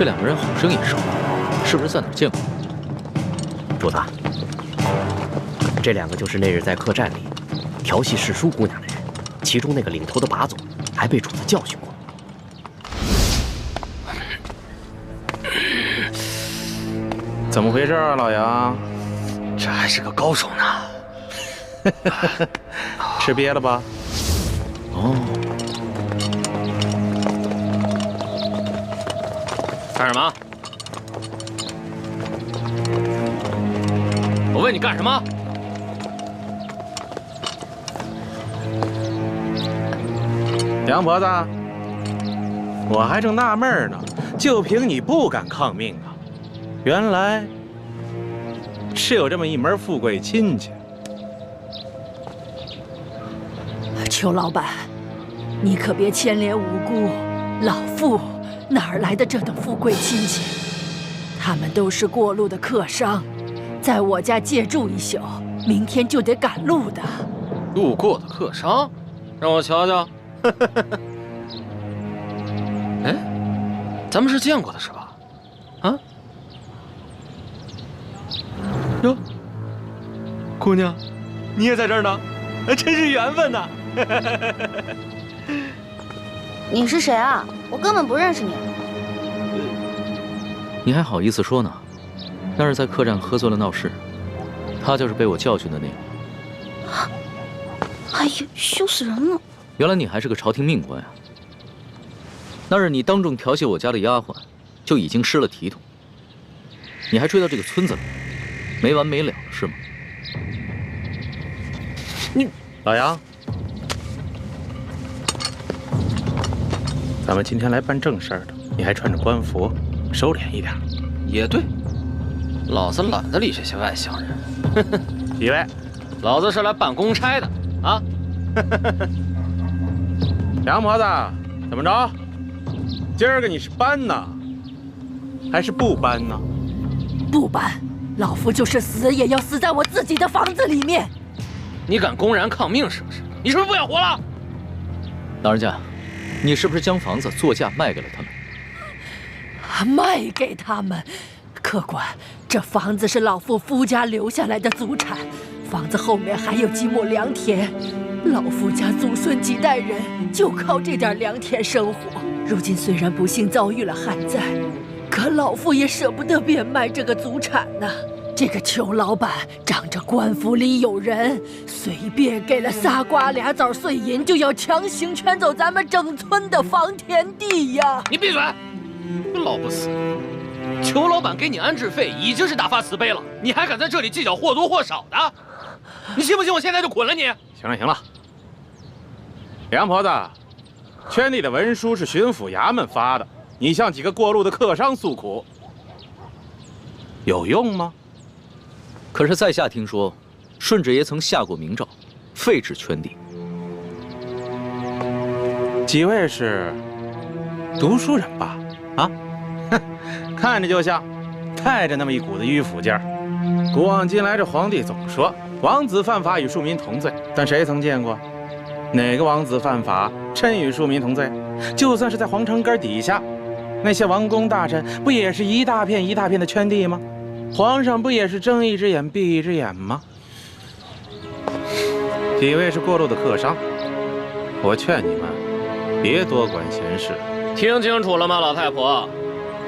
这两个人好生眼熟，是不是在哪儿见过？主子，这两个就是那日在客栈里调戏世淑姑娘的人，其中那个领头的把总还被主子教训过。怎么回事啊，老杨？这还是个高手呢。吃瘪了吧？哦，干什么？我问你干什么？杨婆子，我还正纳闷呢，就凭你不敢抗命啊？原来是有这么一门富贵亲戚。裘老板，你可别牵连无辜。老妇哪儿来的这等富贵亲戚？他们都是过路的客商，在我家借住一宿，明天就得赶路的。路过的客商，让我瞧瞧。哎，咱们是见过的是吧？啊？哟，姑娘，你也在这儿呢，真是缘分呐！你是谁啊？我根本不认识你。你还好意思说呢？那是在客栈喝醉了闹事，他就是被我教训的那个。哎呀，羞死人了！原来你还是个朝廷命官呀！那日你当众调戏我家的丫鬟，就已经失了体统，你还追到这个村子来，没完没了了是吗？你老杨，咱们今天来办正事儿的，你还穿着官服，收敛一点。也对，老子懒得理这些外乡人。几位，老子是来办公差的啊！杨婆子，怎么着？今儿个你是搬呢，还是不搬呢？不搬，老夫就是死也要死在我自己的房子里面。你敢公然抗命是不是？你是不是不想活了？老人家，你是不是将房子作价卖给了他们？卖给他们？客官，这房子是老夫夫家留下来的祖产，房子后面还有几亩良田，老夫家祖孙几代人就靠这点良田生活。如今虽然不幸遭遇了旱灾，可老夫也舍不得变卖这个祖产呐。这个裘老板仗着官府里有人，随便给了仨瓜俩枣碎银，就要强行圈走咱们整村的房田地呀！你闭嘴！老不死！裘老板给你安置费已经是大发慈悲了，你还敢在这里计较或多或少的？你信不信我现在就捆了你？行了行了，杨婆子，圈地的文书是巡抚衙门发的，你向几个过路的客商诉苦，有用吗？可是在下听说，顺治爷曾下过明诏，废止圈地。几位是读书人吧？啊，哼，看着就像，带着那么一股子迂腐劲儿。古往今来，这皇帝总说王子犯法与庶民同罪，但谁曾见过哪个王子犯法真与庶民同罪？就算是在皇城根底下，那些王公大臣不也是一大片一大片的圈地吗？皇上不也是睁一只眼闭一只眼吗？几位是过路的客商，我劝你们别多管闲事。听清楚了吗，老太婆？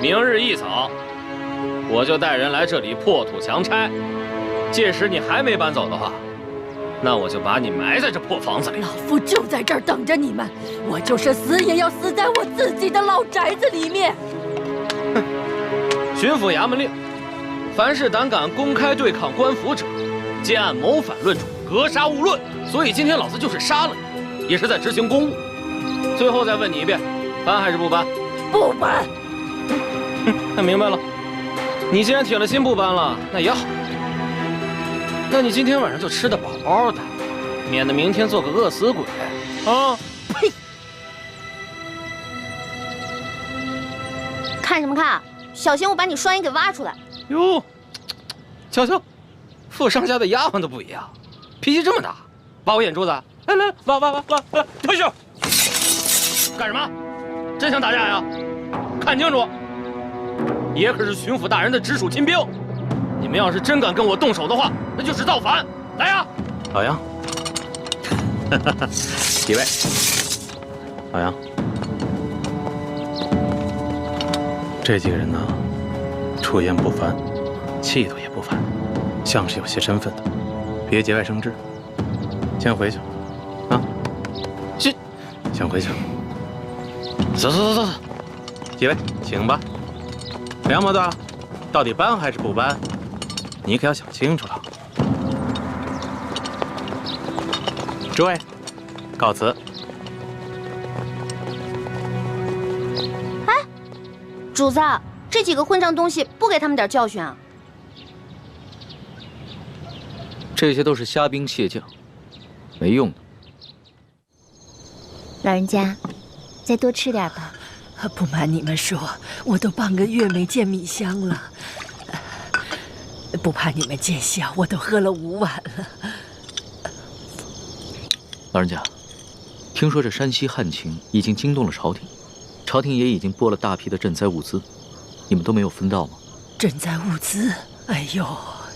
明日一早，我就带人来这里破土强拆。届时你还没搬走的话，那我就把你埋在这破房子里。老夫就在这儿等着你们，我就是死也要死在我自己的老宅子里面。哼！巡抚衙门令，凡是胆敢公开对抗官府者，皆按谋反论处，格杀勿论。所以今天老子就是杀了你，也是在执行公务。最后再问你一遍，搬还是不搬？不搬。那明白了。你既然铁了心不搬了，那也好。那你今天晚上就吃得饱饱的，免得明天做个饿死鬼啊！呸！看什么看？小心我把你双眼给挖出来！哟，瞧瞧，富商家的丫鬟都不一样，脾气这么大，挖我眼珠子？来来，挖，退下！干什么？真想打架呀？看清楚，爷可是巡抚大人的直属亲兵。你们要是真敢跟我动手的话，那就是造反！来呀！老杨，几位，老杨，这几个人呢，出言不凡，气度也不凡，像是有些身份的，别节外生枝。先回去，啊，先回去。走。几位，请吧。梁毛子，到底搬还是不搬？你可要想清楚了。诸位，告辞。哎，主子，这几个混账东西不给他们点教训啊？这些都是虾兵蟹将，没用的。老人家，再多吃点吧。不瞒你们说，我都半个月没见米香了。不怕你们见笑，我都喝了5碗了。老人家，听说这山西旱情已经惊动了朝廷，朝廷也已经拨了大批的赈灾物资，你们都没有分到吗？赈灾物资？哎呦，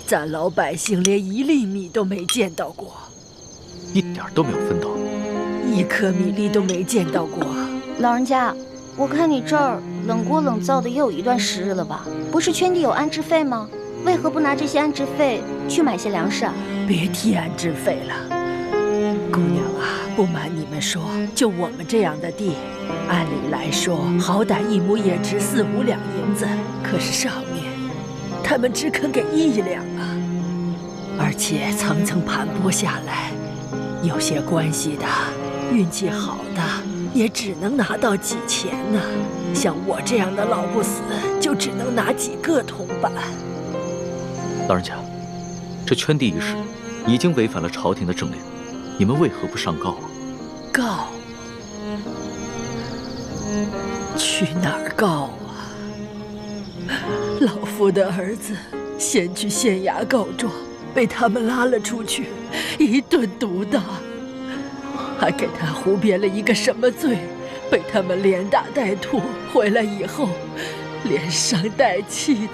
咱老百姓连1粒米都没见到过，一点都没有分到，1颗米粒都没见到过。老人家，我看你这儿冷锅冷灶的也有一段时日了吧？不是圈地有安置费吗？为何不拿这些安置费去买些粮食啊？别提安置费了，姑娘啊，不瞒你们说，就我们这样的地，按理来说，好歹1亩也值4、5两银子，可是上面他们只肯给1两啊，而且层层盘剥下来，有些关系的，运气好的也只能拿到几钱呢。像我这样的老不死，就只能拿几个铜板。老人家，这圈地一事已经违反了朝廷的政令，你们为何不上告啊？告？去哪儿告啊？老夫的儿子先去县衙告状，被他们拉了出去，一顿毒打，还给他胡编了一个什么罪，被他们连打带吐。回来以后，连伤带气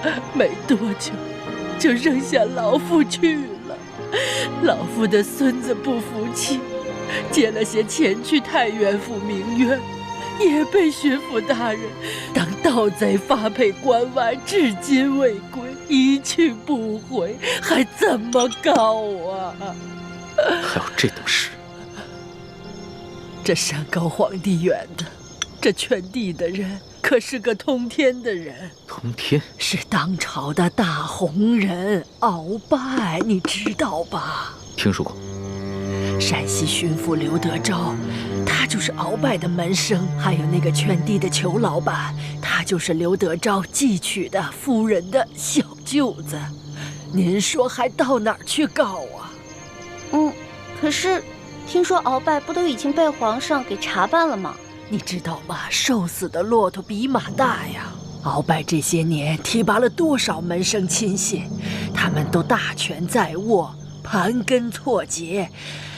的，没多久就扔下老夫去了。老夫的孙子不服气，借了些钱去太原府鸣冤，也被巡抚大人当盗贼发配关外，至今未归，一去不回，还怎么告啊？还有这等事？这山高皇帝远的，这圈地的人可是个通天的人。通天是当朝的大红人鳌拜，你知道吧？听说过。山西巡抚刘德昭，他就是鳌拜的门生，还有那个圈地的裘老板，他就是刘德昭继娶的夫人的小舅子。您说还到哪儿去告啊？可是听说鳌拜不都已经被皇上给查办了吗？你知道吗？瘦死的骆驼比马大呀！鳌拜这些年提拔了多少门生亲信，他们都大权在握，盘根错节，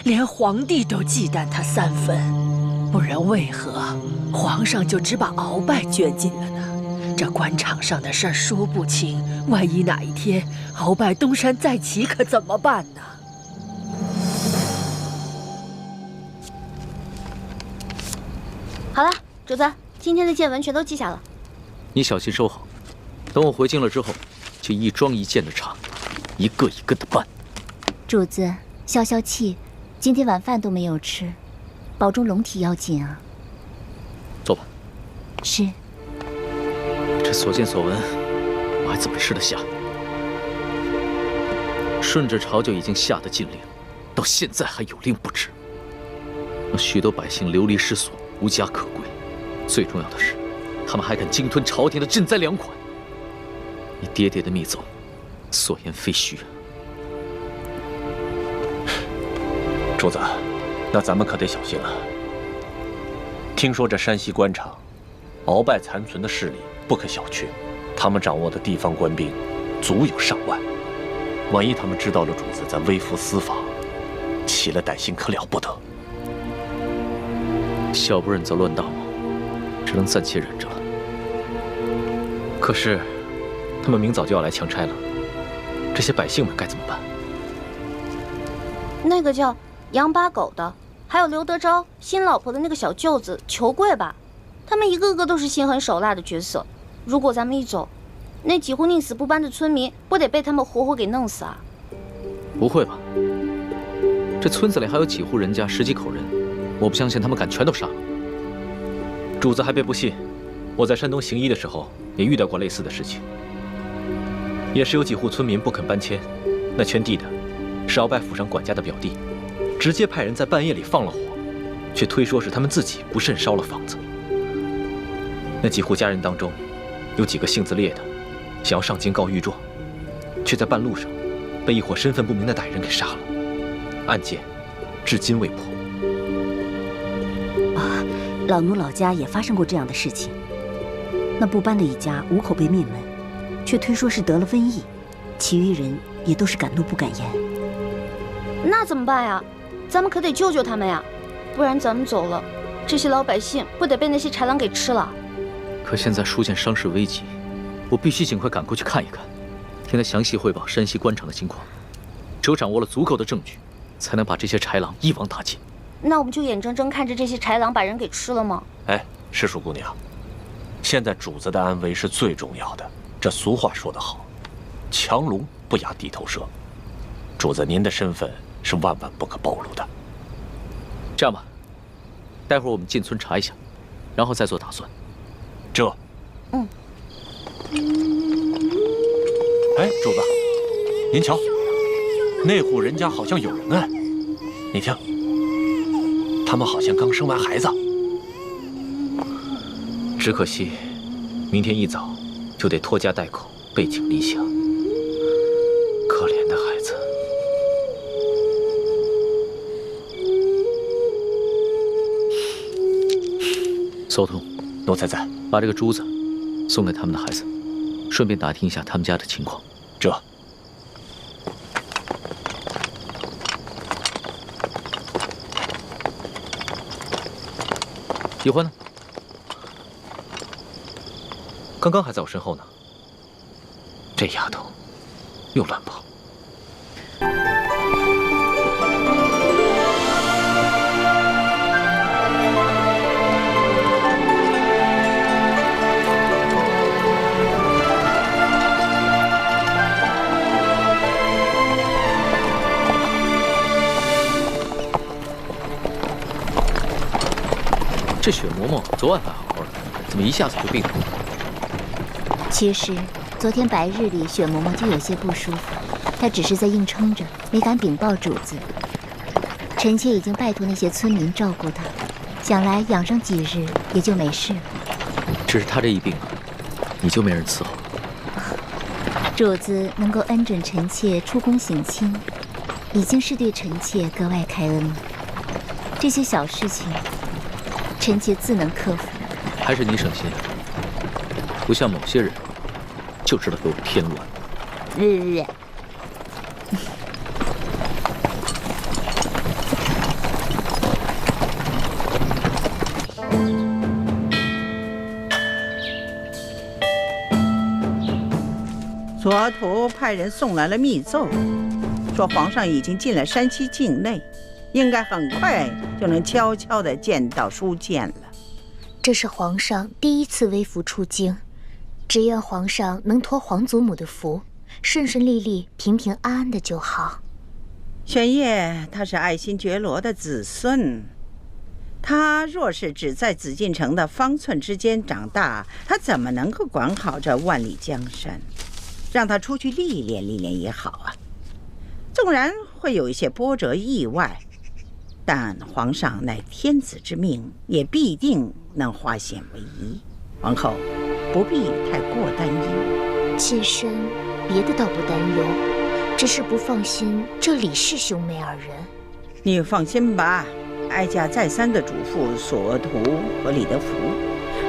连皇帝都忌惮他3分。不然为何皇上就只把鳌拜卷进了呢？这官场上的事儿说不清，万一哪一天鳌拜东山再起，可怎么办呢？好了，主子，今天的见闻全都记下了。你小心收好，等我回京了之后，就一桩一件的查，一个一个的办。主子，消消气，今天晚饭都没有吃，保重龙体要紧啊。走吧。是。这所见所闻，我还怎么吃得下？顺着朝就已经下的禁令，到现在还有令不止，让许多百姓流离失所，无家可归。最重要的是，他们还敢鲸吞朝廷的赈灾粮款。你爹爹的密奏，所言非虚啊。主子，那咱们可得小心了。听说这山西官场，鳌拜残存的势力不可小觑，他们掌握的地方官兵足有上万。万一他们知道了主子在微服私访，起了歹心，可了不得。小不忍则乱大谋，只能暂且忍着了。可是，他们明早就要来强拆了，这些百姓们该怎么办？那个叫杨八狗的，还有刘德昭新老婆的那个小舅子裘贵吧，他们一个个都是心狠手辣的角色。如果咱们一走，那几户宁死不搬的村民不得被他们活活给弄死啊？不会吧？这村子里还有几户人家，10几口人，我不相信他们敢全都杀了。主子还别不信，我在山东行医的时候也遇到过类似的事情，也是有几户村民不肯搬迁，那圈地的是鳌拜府上管家的表弟，直接派人在半夜里放了火，却推说是他们自己不慎烧了房子。那几户家人当中，有几个性子烈的，想要上京告御状，却在半路上被一伙身份不明的歹人给杀了，案件至今未破。啊，老奴老家也发生过这样的事情。那不搬的一家5口被灭门，却推说是得了瘟疫，其余人也都是敢怒不敢言。那怎么办呀？咱们可得救救他们呀，不然咱们走了，这些老百姓不得被那些豺狼给吃了？可现在书见伤势危急，我必须尽快赶过去看一看，听他详细汇报山西官场的情况。只有掌握了足够的证据，才能把这些豺狼一网打尽。那我们就眼睁睁看着这些豺狼把人给吃了吗？哎，石树姑娘，现在主子的安危是最重要的。这俗话说得好，强龙不压地头蛇。主子您的身份是万万不可暴露的。这样吧，待会儿我们进村查一下，然后再做打算。这，哎，主子，您瞧，那户人家好像有人哎，你听，他们好像刚生完孩子。只可惜，明天一早就得拖家带口背井离乡。可怜的孩子。骚通，奴才在。把这个珠子送给他们的孩子，顺便打听一下他们家的情况。这。喜欢呢？刚刚还在我身后呢。这丫头又乱跑。这雪嬷嬷昨晚还好好的，怎么一下子就病了？其实昨天白日里，雪嬷嬷就有些不舒服，她只是在硬撑着，没敢禀报主子。臣妾已经拜托那些村民照顾她，想来养上几日也就没事了。只是她这一病啊，你就没人伺候。主子能够恩准臣妾出宫省亲，已经是对臣妾格外开恩了。这些小事情，臣妾自能克服。还是你省心，不像某些人，就知道给我添乱。左徒派人送来了密奏，说皇上已经进了山西境内，应该很快就能悄悄地见到书剑了。这是皇上第1次微服出京，只愿皇上能托皇祖母的福，顺顺利利、平平安安的就好。玄烨他是爱新觉罗的子孙，他若是只在紫禁城的方寸之间长大，他怎么能够管好这万里江山？让他出去历练历练也好啊。纵然会有一些波折意外，但皇上乃天子之命，也必定能化险为夷。皇后不必太过担忧。妾身别的倒不担忧，只是不放心这李氏兄妹2人。你放心吧，哀家再三的嘱咐索图和李德福，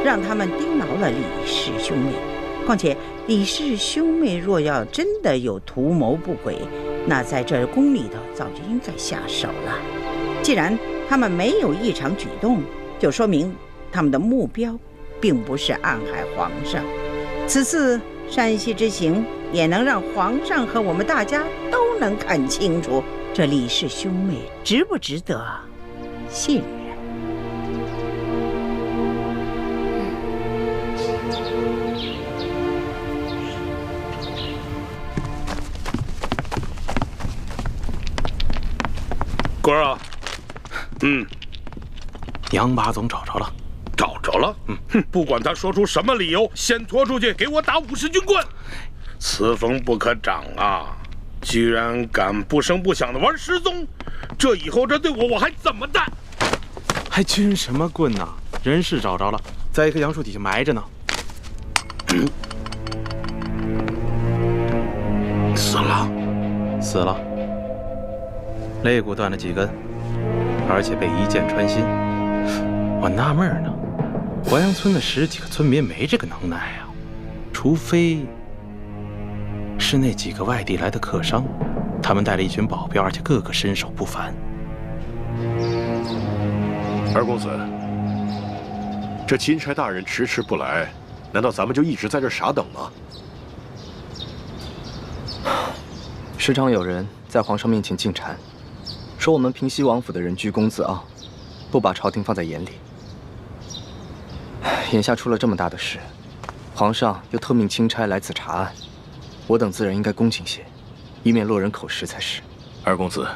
让他们盯牢了李氏兄妹。况且李氏兄妹若要真的有图谋不轨，那在这宫里头早就应该下手了。既然他们没有异常举动，就说明他们的目标并不是暗害皇上，此次山西之行，也能让皇上和我们大家都能看清楚，这李氏兄妹值不值得信任。官儿啊，杨八总找着了。找着了。哼，不管他说出什么理由，先拖出去给我打50军棍。此风不可长啊！居然敢不声不响的玩失踪，这以后这对我还怎么办？还军什么棍呢？人是找着了，在一棵杨树底下埋着呢。死了，死了，肋骨断了几根，而且被一箭穿心。我纳闷呢，淮阳村的10几个村民没这个能耐啊，除非是那几个外地来的客商，他们带了一群保镖，而且个个身手不凡。二公子，这钦差大人迟迟不来，难道咱们就一直在这傻等吗？时常有人在皇上面前进谗，说我们平西王府的人居功自傲，不把朝廷放在眼里。眼下出了这么大的事，皇上又特命钦差来此查案，我等自然应该恭敬些，以免落人口实才是。二公子，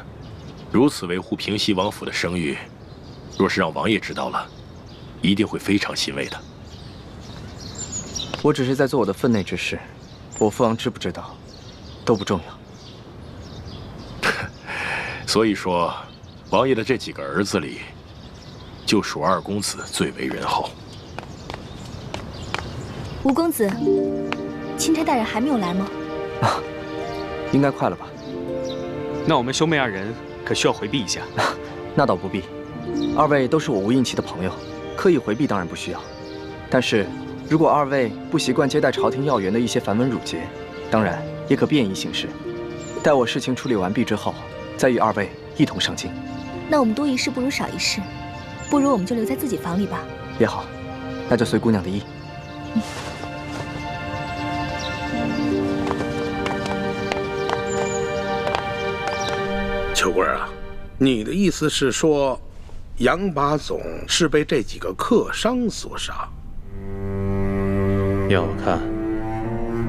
如此维护平西王府的声誉，若是让王爷知道了，一定会非常欣慰的。我只是在做我的分内之事，我父王知不知道，都不重要。所以说，王爷的这几个儿子里，就属二公子最为仁厚。吴公子，钦差大人还没有来吗？应该快了吧？那我们兄妹二人可需要回避一下。那倒不必，二位都是我吴应期的朋友，刻意回避当然不需要。但是，如果二位不习惯接待朝廷要员的一些繁文缛节，当然也可便宜行事。待我事情处理完毕之后，再与二位一同上京。那我们多一事不如少一事，不如我们就留在自己房里吧。也好，那就随姑娘的意。秋贵啊，你的意思是说，杨八总是被这几个客商所杀？要我看，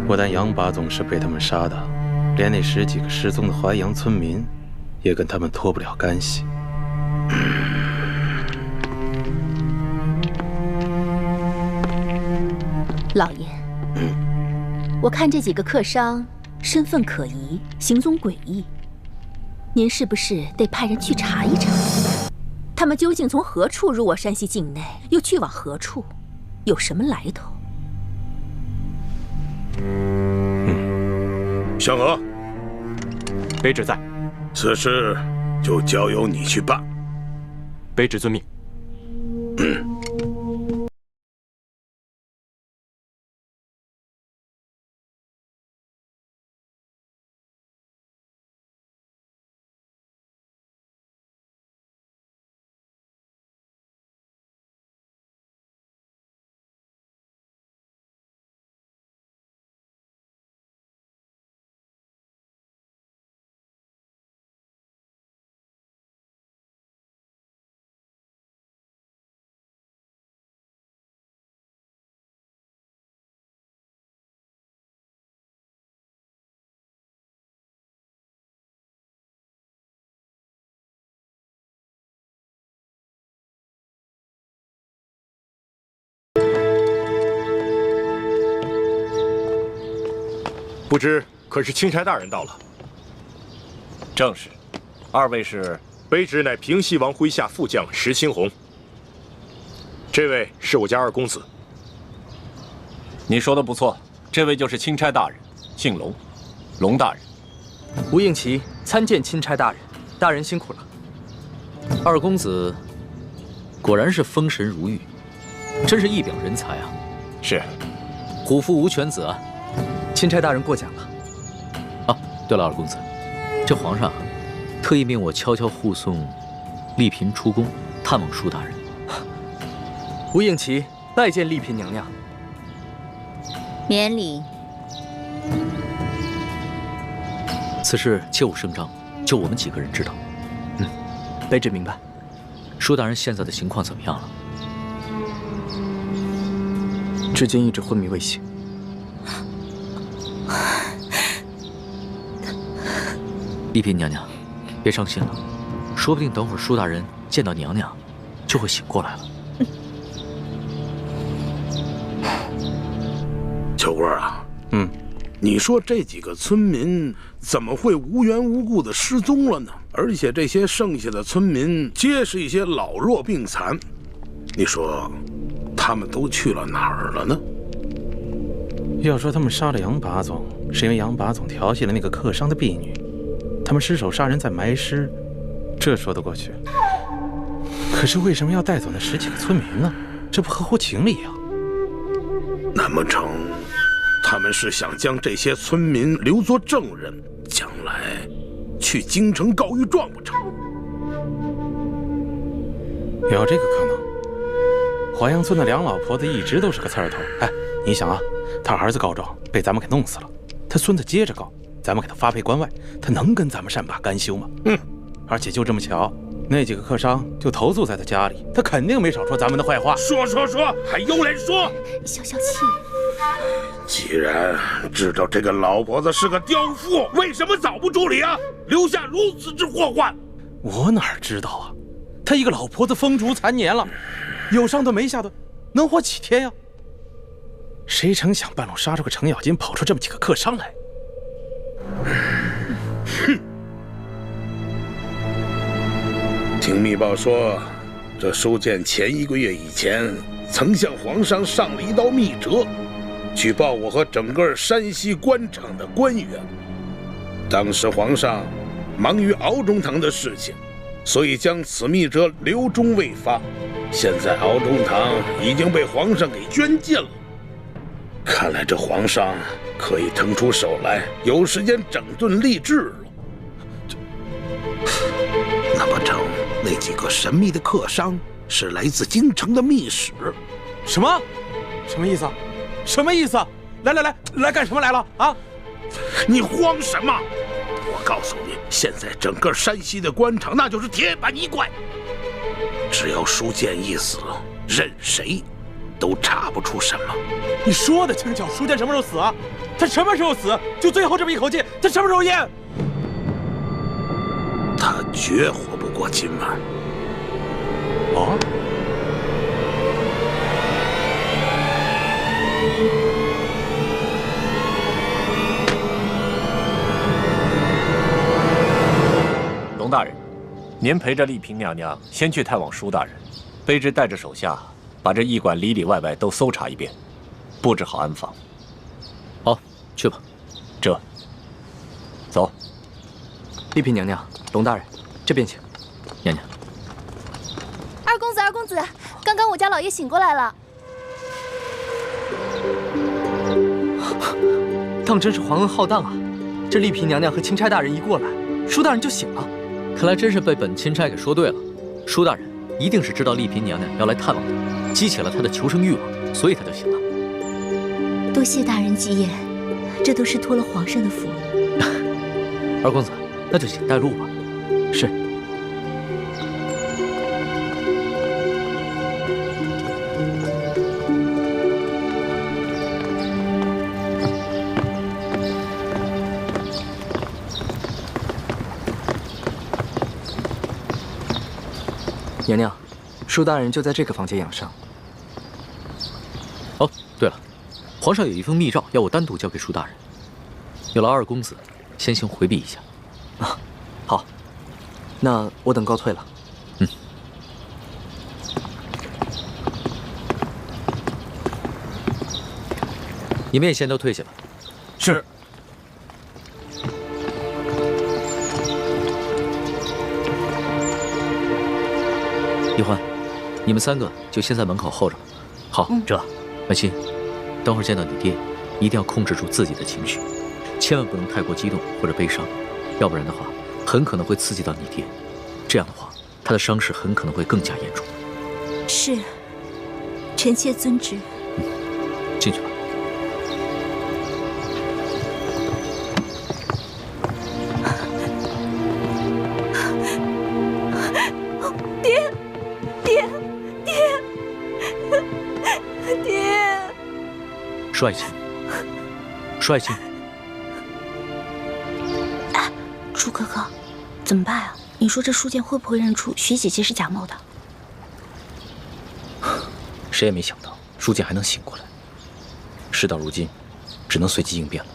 不但杨八总是被他们杀的，连那10几个失踪的淮阳村民，也跟他们脱不了干系。老爷，我看这几个客商身份可疑，行踪诡异，您是不是得派人去查一查，他们究竟从何处入我山西境内，又去往何处，有什么来头？香娥，卑职在，此事就交由你去办。卑职遵命。不知可是钦差大人到了？正是。二位是？卑职乃平西王麾下副将石青红。这位是我家二公子。你说的不错，这位就是钦差大人，姓龙，龙大人。吴应期参见钦差大人，大人辛苦了。二公子果然是风神如玉，真是一表人才啊！是，虎父无犬子啊！钦差大人过奖了。啊，对了，二公子，这皇上特意命我悄悄护送丽嫔出宫探望舒大人。吴应期拜见丽嫔娘娘。免礼。此事切勿声张，就我们几个人知道。卑职明白。舒大人现在的情况怎么样了？至今一直昏迷未醒。丽嫔娘娘，别伤心了，说不定等会儿舒大人见到娘娘，就会醒过来了。秋官啊，你说这几个村民怎么会无缘无故的失踪了呢？而且这些剩下的村民皆是一些老弱病残，你说他们都去了哪儿了呢？要说他们杀了杨把总，是因为杨把总调戏了那个客商的婢女，他们失手杀人再埋尸，这说得过去。可是为什么要带走那10几个村民呢？这不合乎情理啊！难不成他们是想将这些村民留作证人，将来去京城告御状不成？有这个可能。华阳村的梁老婆子一直都是个刺儿头。哎，你想啊，他儿子告状被咱们给弄死了，他孙子接着告，咱们给他发配关外，他能跟咱们善罢甘休吗？而且就这么巧，那几个客商就投宿在他家里，他肯定没少说咱们的坏话。说，还有脸说？消消气。既然知道这个老婆子是个刁妇，为什么早不处理啊？留下如此之祸患。我哪知道啊？他一个老婆子风烛残年了，有上顿没下顿，能活几天呀？谁成想半路杀出个程咬金，跑出这么几个客商来。听密报说，这收件前1个月以前，曾向皇上上了一道密折，举报我和整个山西官场的官员。当时皇上忙于敖中堂的事情，所以将此密折留中未发。现在敖中堂已经被皇上给捐尽了，看来这皇上可以腾出手来，有时间整顿吏治了。难不成那几个神秘的客商是来自京城的密使？什么意思啊？什么意思啊？来干什么来了啊？你慌什么？我告诉你，现在整个山西的官场那就是铁板一块，只要舒建一死，任谁都查不出什么。你说的轻巧，舒建什么时候死啊？他什么时候死？就最后这么一口气，他什么时候咽？他绝活不过今晚。哦。龙大人，您陪着丽嫔娘娘先去探望舒大人，卑职带着手下把这驿馆里里外外都搜查一遍，布置好安防。好，去吧。这，走。丽嫔娘娘，龙大人，这边请。娘娘。二公子，刚刚我家老爷醒过来了。他们真是皇恩浩荡啊！这丽嫔娘娘和钦差大人一过来，舒大人就醒了。看来真是被本钦差给说对了，舒大人一定是知道丽嫔娘娘要来探望他，激起了他的求生欲望，所以他就醒了。多谢大人吉言，这都是托了皇上的福。二公子，那就请带路吧。是。娘娘，舒大人就在这个房间养伤。哦，对了，皇上有一封密诏要我单独交给舒大人，有劳二公子先行回避一下。啊，好，那我等告退了。你们也先都退下吧。是。李欢，你们3个就先在门口候着吧。好，这婉欣，等会儿见到你爹，一定要控制住自己的情绪，千万不能太过激动或者悲伤，要不然的话，很可能会刺激到你爹。这样的话，他的伤势很可能会更加严重。是，臣妾遵旨。进去吧。帅气，帅气。哎，朱哥哥，怎么办啊？你说这书剑会不会认出徐姐姐是贾某的？谁也没想到书剑还能醒过来。事到如今，只能随机应变了。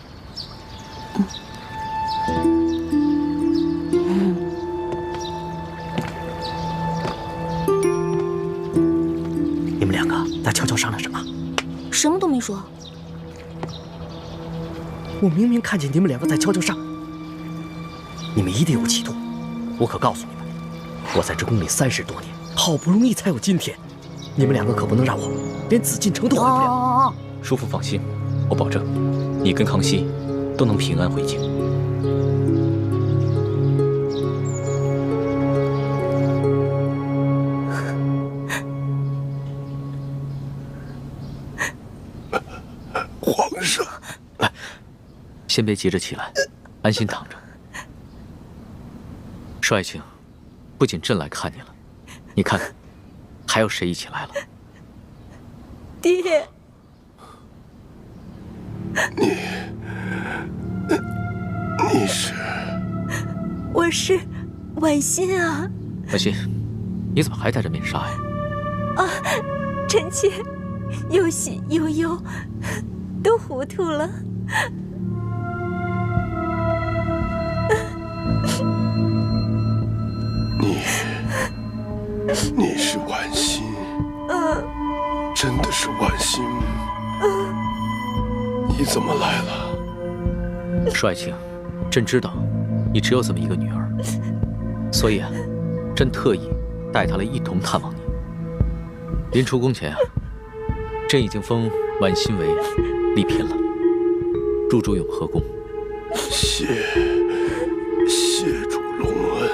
你们两个在悄悄商量什么？什么都没说。我明明看见你们两个在悄悄商。你们一定有企图，我可告诉你们，我在这宫里30多年，好不容易才有今天。你们两个可不能让我连紫禁城都回不了。叔父放心，我保证，你跟康熙都能平安回京。皇上，先别急着起来，安心躺着。帅庆，不仅朕来看你了，你看看，还有谁一起来了？爹，你是？我是婉心啊。婉心，你怎么还戴着面纱呀？啊，臣妾有喜有忧，都糊涂了。你是婉心？真的是婉心？你怎么来了？帅庆，朕知道你只有这么一个女儿，所以啊，朕特意带她来一同探望你。临出宫前啊，朕已经封婉心为丽嫔了，入主永和宫。谢主隆恩。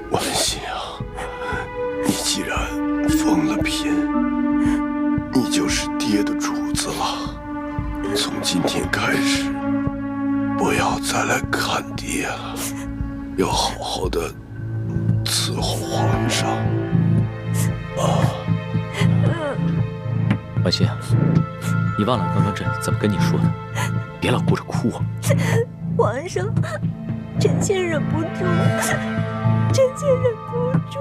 婉心啊，你既然封了嫔，你就是爹的主子了。从今天开始，不要再来看爹了，要好好的伺候皇上。婉心啊，你忘了刚刚朕怎么跟你说的？别老顾着哭啊！皇上，臣妾忍不住了，臣妾忍不住。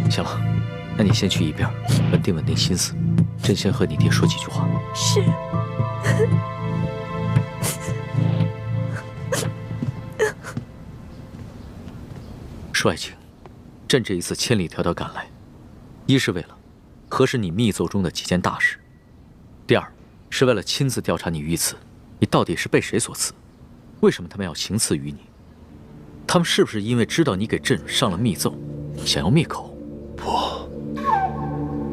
行了，那你先去一边，稳定稳定心思。朕先和你爹说几句话。是。帅庆，朕这一次千里迢迢赶来，一是为了核实你密奏中的几件大事，第二是为了亲自调查你御赐，你到底是被谁所赐？为什么他们要行刺于你？他们是不是因为知道你给朕上了密奏，想要灭口？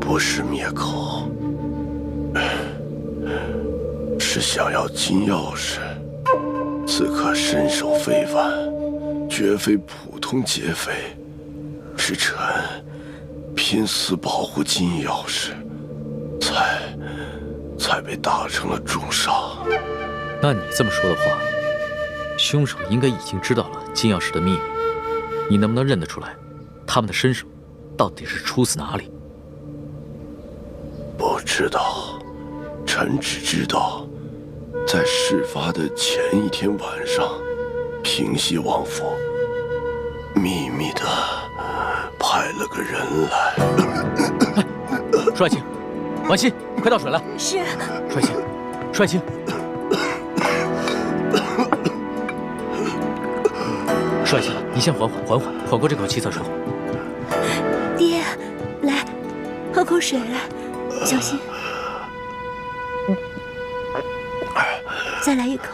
不是灭口，是想要金钥匙。此刻身手非凡，绝非普通劫匪，是臣拼死保护金钥匙，才被打成了重伤。那你这么说的话，凶手应该已经知道了金钥匙的秘密。你能不能认得出来，他们的身手到底是出自哪里？不知道，臣只知道，在事发的前一天晚上，平西王府秘密的派了个人来。帅庆，婉心，快倒水来。是。帅庆，帅庆。帅庆，你先缓过这口气再说。爹，来，喝口水来，小心。再来一口。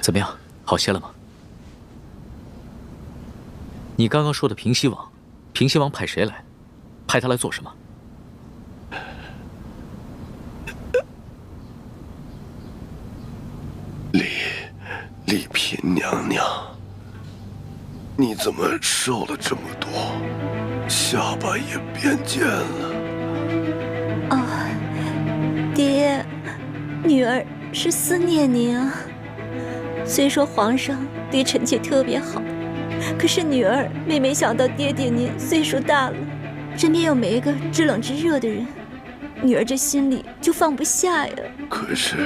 怎么样，好些了吗？你刚刚说的平西王，平西王派谁来？派他来做什么？丽嫔娘娘，你怎么瘦了这么多，下巴也变尖了？爹，女儿是思念您啊。虽说皇上对臣妾特别好，可是女儿每没想到爹爹您岁数大了，身边又没个知冷知热的人，女儿这心里就放不下呀。可是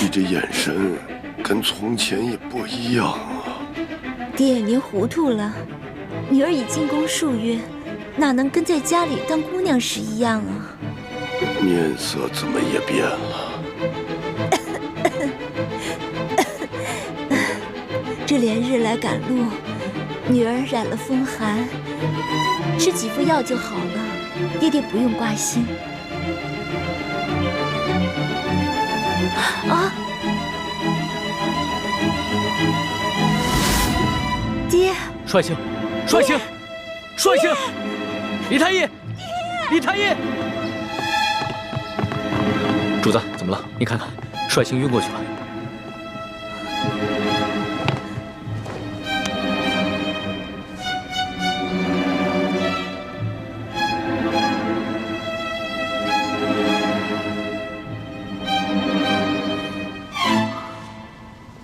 你这眼神跟从前也不一样啊。爹，您糊涂了，女儿已进宫数月，哪能跟在家里当姑娘时一样啊？面色怎么也变了？这连日来赶路，女儿染了风寒，吃几副药就好了，爹爹不用挂心。啊！爹！帅星，帅星，帅星！李太医，李太医！主子，怎么了？你看看，帅星晕过去了。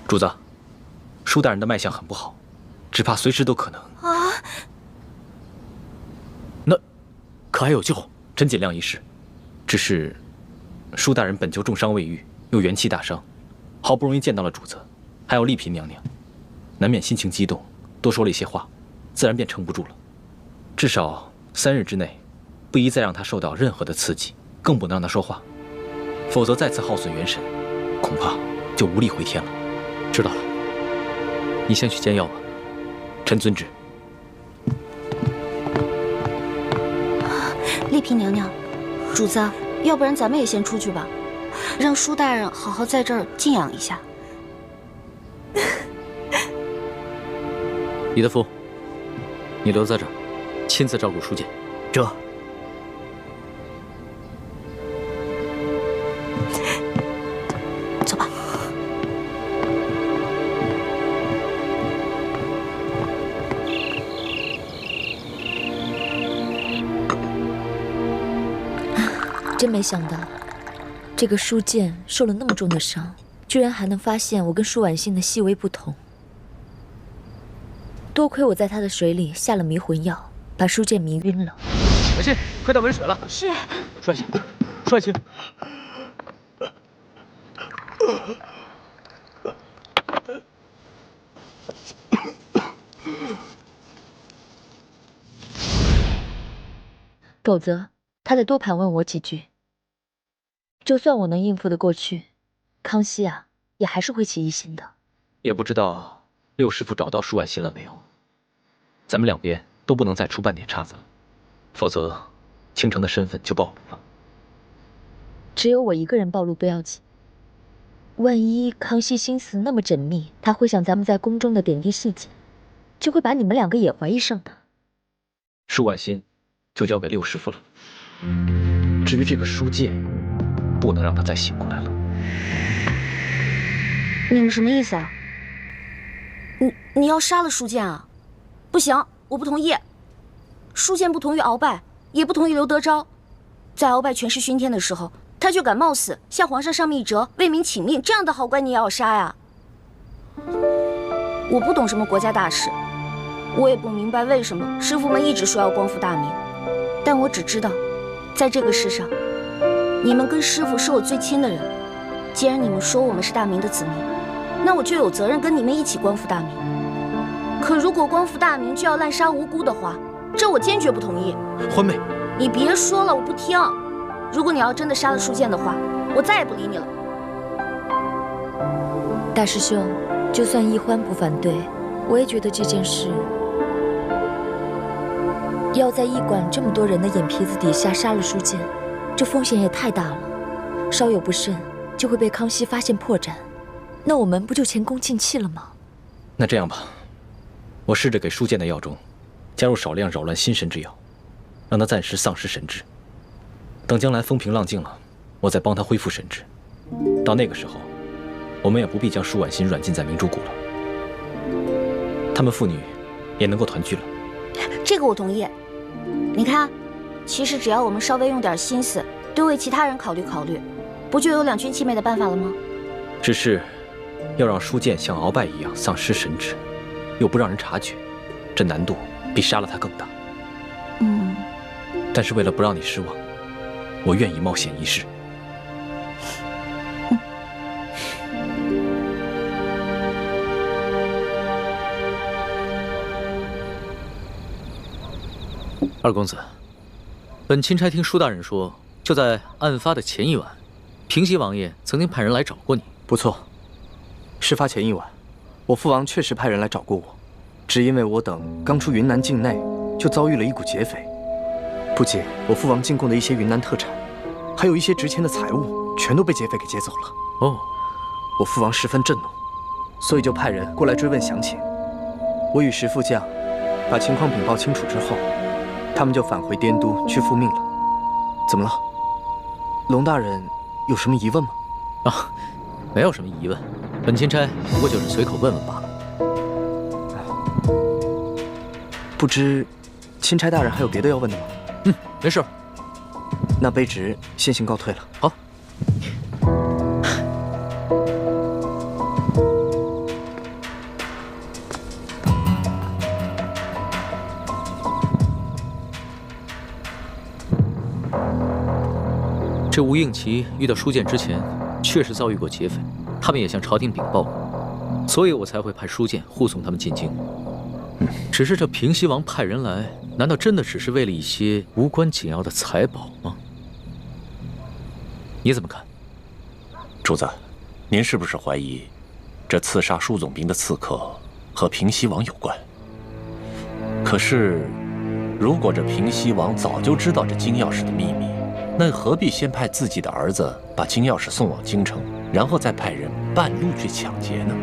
主子，舒大人的脉象很不好，只怕随时都可能。啊！那可还有救？真尽量一试。只是舒大人本就重伤未愈，又元气大伤，好不容易见到了主子，还有丽嫔娘娘，难免心情激动，多说了一些话，自然便撑不住了。至少3日之内，不宜再让他受到任何的刺激，更不能让他说话，否则再次耗损元神，恐怕就无力回天了。知道了，你先去煎药吧。臣遵旨。丽嫔娘娘，主子，要不然咱们也先出去吧，让舒大人好好在这儿静养一下。李德福，你留在这儿，亲自照顾舒剑。这。走吧。真没想到，这个舒剑受了那么重的伤，居然还能发现我跟舒婉欣的细微不同。多亏我在他的水里下了迷魂药，把舒剑迷晕了。婉欣，快到文水了。是。帅气，帅气。否则，他再多盘问我几句。就算我能应付得过去，康熙啊，也还是会起疑心的。也不知道六师傅找到舒婉欣了没有？咱们两边都不能再出半点差错，否则倾城的身份就暴露了。只有我一个人暴露不要紧，万一康熙心思那么缜密，他会想咱们在宫中的点滴细节，就会把你们两个也怀疑上的。舒婉欣就交给六师傅了。至于这个舒剑，不能让他再醒过来了。你们什么意思啊？你要杀了舒剑啊？不行，我不同意。舒剑不同于鳌拜，也不同于刘德昭。在鳌拜权势熏天的时候，他就敢冒死向皇上上密折，为民请命，这样的好官你也要杀呀？我不懂什么国家大事，我也不明白为什么师傅们一直说要光复大明，但我只知道，在这个世上，你们跟师傅是我最亲的人。既然你们说我们是大明的子民，那我就有责任跟你们一起光复大明。可如果光复大明就要滥杀无辜的话，这我坚决不同意。欢妹，你别说了，我不听。如果你要真的杀了舒剑的话，我再也不理你了。大师兄，就算易欢不反对，我也觉得这件事要在驿馆这么多人的眼皮子底下杀了舒剑，这风险也太大了。稍有不慎，就会被康熙发现破绽，那我们不就前功尽弃了吗？那这样吧，我试着给舒剑的药中加入少量扰乱心神之药，让他暂时丧失神智。等将来风平浪静了，我再帮他恢复神智。到那个时候，我们也不必将舒婉欣软禁在明珠谷了，他们父女也能够团聚了。这个我同意。你看，其实只要我们稍微用点心思，多为其他人考虑考虑，不就有两全其美的办法了吗？只是要让书剑像鳌拜一样丧失神智，又不让人察觉，这难度比杀了他更大。但是为了不让你失望，我愿意冒险一试。二公子，本钦差听舒大人说，就在案发的前一晚，平西王爷曾经派人来找过你。不错，事发前一晚，我父王确实派人来找过我，只因为我等刚出云南境内，就遭遇了一股劫匪。不仅我父王进贡的一些云南特产，还有一些值钱的财物，全都被劫匪给劫走了。哦，我父王十分震怒，所以就派人过来追问详情。我与石副将把情况禀报清楚之后，他们就返回滇都去复命了。怎么了？龙大人有什么疑问吗？啊，没有什么疑问，本钦差不过就是随口问问罢了。不知钦差大人还有别的要问的吗？没事。那卑职先行告退了。好。这吴应奇遇到舒剑之前，确实遭遇过劫匪，他们也向朝廷禀报过，所以我才会派舒剑护送他们进京。只是这平西王派人来，难道真的只是为了一些无关紧要的财宝吗？你怎么看？主子，您是不是怀疑这刺杀舒总兵的刺客和平西王有关？可是，如果这平西王早就知道这金钥匙的秘密，那何必先派自己的儿子把金钥匙送往京城，然后再派人半路去抢劫呢？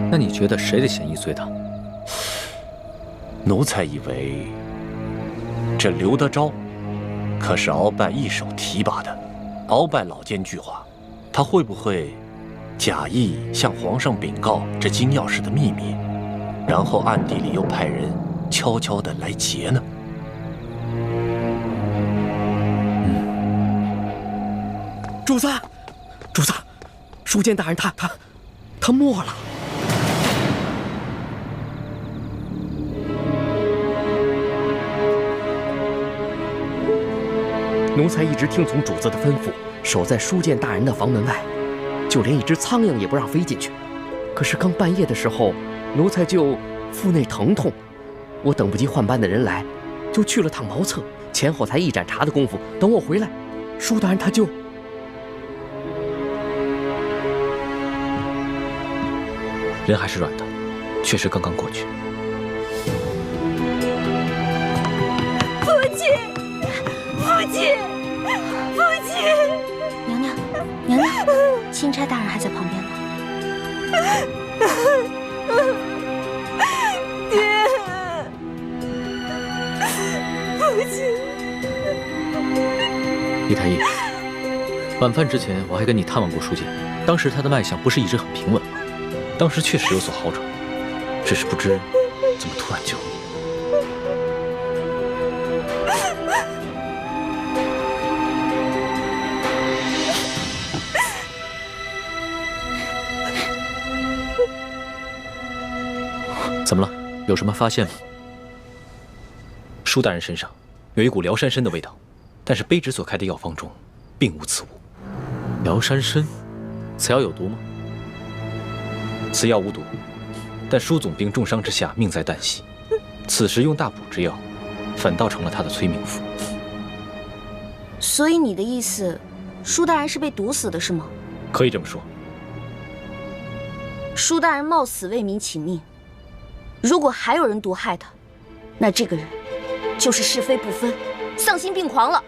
那你觉得谁的嫌疑最大？奴才以为，这刘德昭可是鳌拜一手提拔的，鳌拜老奸巨猾，他会不会假意向皇上禀告这金钥匙的秘密，然后暗地里又派人悄悄地来劫呢？主子，主子，舒剑大人他没了。奴才一直听从主子的吩咐，守在舒剑大人的房门外，就连一只苍蝇也不让飞进去。可是刚半夜的时候，奴才就腹内疼痛，我等不及换班的人来，就去了趟茅厕，前后才一盏茶的功夫。等我回来，舒大人他就……人还是软的，确实刚刚过去。父亲，父亲，父亲！娘娘，娘娘，钦差大人还在旁边呢。爹，父亲。李太医，晚饭之前我还跟你探望过舒剑，当时他的脉象不是一直很平稳吗？当时确实有所好转，只是不知怎么突然就……怎么了？有什么发现吗？舒大人身上有一股辽山参的味道，但是卑职所开的药方中并无此物。辽山参，此药有毒吗？此药无毒，但舒总兵重伤之下命在旦夕，此时用大补之药，反倒成了他的催命符。所以你的意思，舒大人是被毒死的，是吗？可以这么说。舒大人冒死为民请命，如果还有人毒害他，那这个人就是是非不分、丧心病狂了。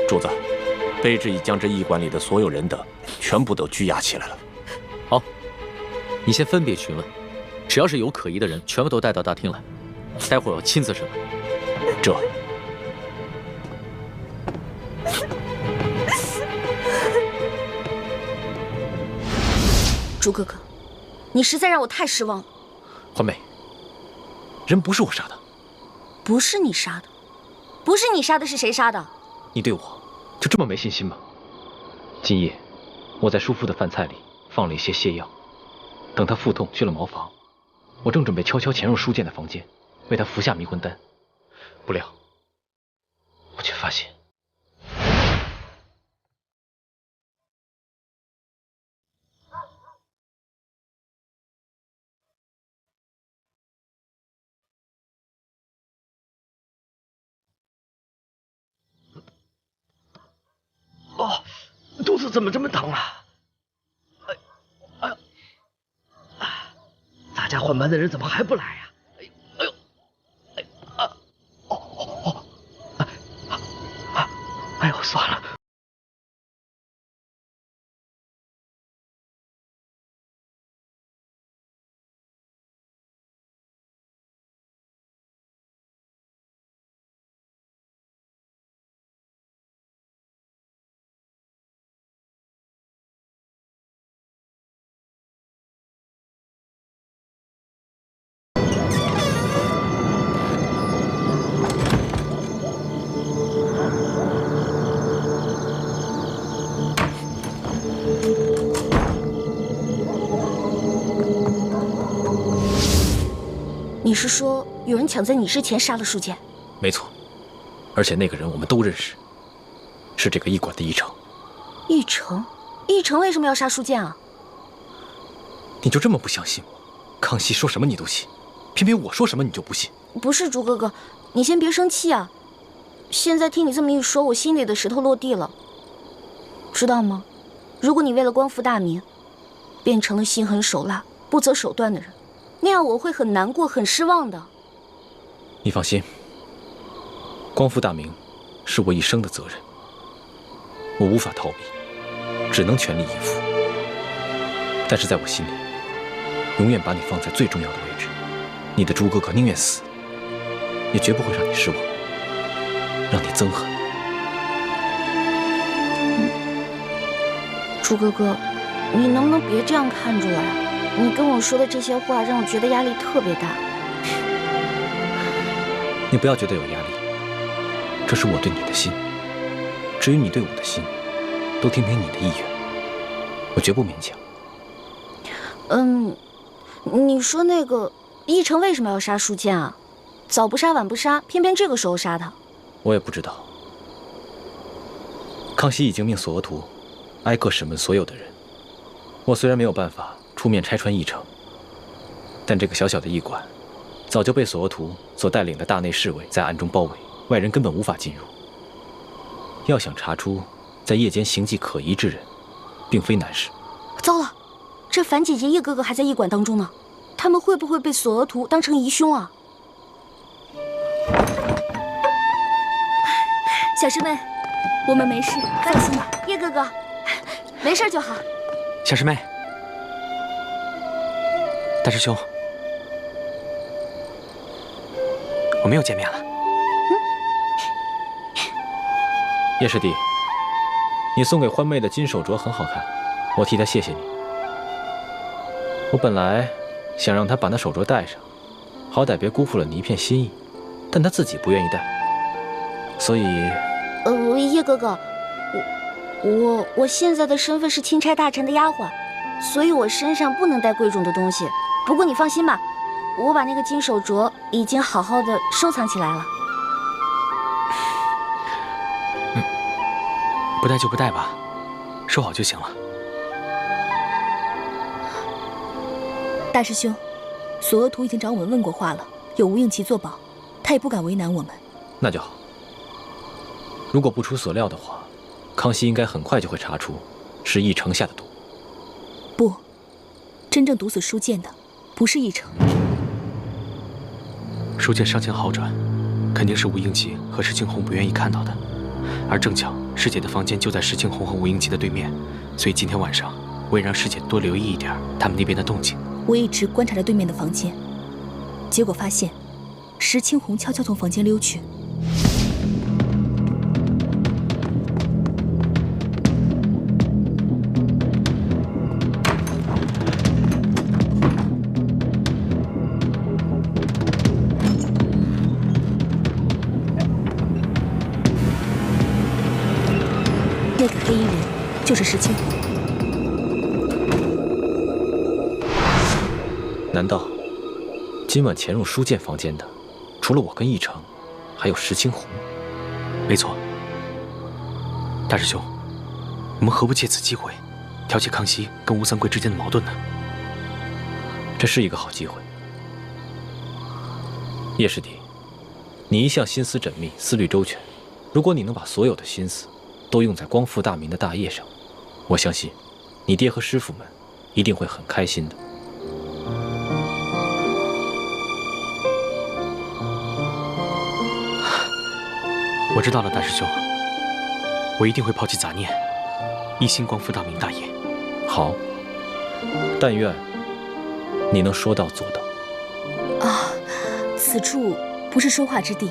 主子，卑职已将这驿馆里的所有人等全部都拘押起来了。好，你先分别询问，只要是有可疑的人，全部都带到大厅来，待会儿我亲自审问。这。朱哥哥，你实在让我太失望了。环美，人不是我杀的。不是你杀的，不是你杀的，是谁杀的？你对我就这么没信心吗？今夜我在叔父的饭菜里放了一些泻药，等他腹痛去了茅房，我正准备悄悄潜入书剑的房间，为他服下迷魂丹，不料我却发现。 哦，肚子怎么这么疼啊？咱家换班的人怎么还不来呀？哎呦，算了。你是说有人抢在你之前杀了书剑？没错，而且那个人我们都认识，是这个驿馆的驿丞。驿丞？驿丞为什么要杀书剑啊？你就这么不相信我？康熙说什么你都信，偏偏我说什么你就不信。不是，朱哥哥，你先别生气啊。现在听你这么一说，我心里的石头落地了。知道吗？如果你为了光复大明，变成了心狠手辣、不择手段的人，那样我会很难过、很失望的。你放心，光复大明是我一生的责任，我无法逃避，只能全力以赴。但是在我心里，永远把你放在最重要的位置。你的朱哥哥宁愿死，也绝不会让你失望，让你憎恨。朱哥哥，你能不能别这样看着我呀？你跟我说的这些话让我觉得压力特别大。你不要觉得有压力，这是我对你的心。至于你对我的心，都听凭你的意愿，我绝不勉强。你说那个驿丞为什么要杀书剑啊？早不杀晚不杀，偏偏这个时候杀他。我也不知道。康熙已经命索额图挨个审问所有的人。我虽然没有办法出面拆穿驿丞，但这个小小的驿馆早就被索额图所带领的大内侍卫在暗中包围，外人根本无法进入。要想查出在夜间行迹可疑之人，并非难事。糟了，这樊姐姐、叶哥哥还在驿馆当中呢，他们会不会被索额图当成疑凶啊？小师妹，我们没事，放心吧。叶哥哥，没事就好。小师妹，大师兄，我们又见面了。叶师弟，你送给欢妹的金手镯很好看，我替她谢谢你。我本来想让她把那手镯戴上，好歹别辜负了你一片心意，但她自己不愿意戴，所以……叶哥哥，我现在的身份是钦差大臣的丫鬟，所以我身上不能带贵重的东西。不过你放心吧，我把那个金手镯已经好好的收藏起来了。不戴就不戴吧，收好就行了。大师兄，索额图已经找我们问过话了，有吴应奇作保，他也不敢为难我们。那就好。如果不出所料的话，康熙应该很快就会查出是驿丞下的毒。不，真正毒死书剑的不是驿丞。书剑伤情好转，肯定是吴应奇和石青红不愿意看到的。而正巧师姐的房间就在石青红和吴应奇的对面，所以今天晚上我也让师姐多留意一点他们那边的动静。我一直观察着对面的房间，结果发现石青红悄悄从房间溜去。就是石青红。难道今晚潜入书剑房间的，除了我跟奕成，还有石青红？没错。大师兄，我们何不借此机会，调解康熙跟吴三桂之间的矛盾呢？这是一个好机会。叶师弟，你一向心思缜密，思虑周全。如果你能把所有的心思都用在光复大明的大业上，我相信你爹和师傅们一定会很开心的。我知道了，大师兄，我一定会抛弃杂念，一心光复大明大业。好，但愿你能说到做到。啊，此处不是说话之地。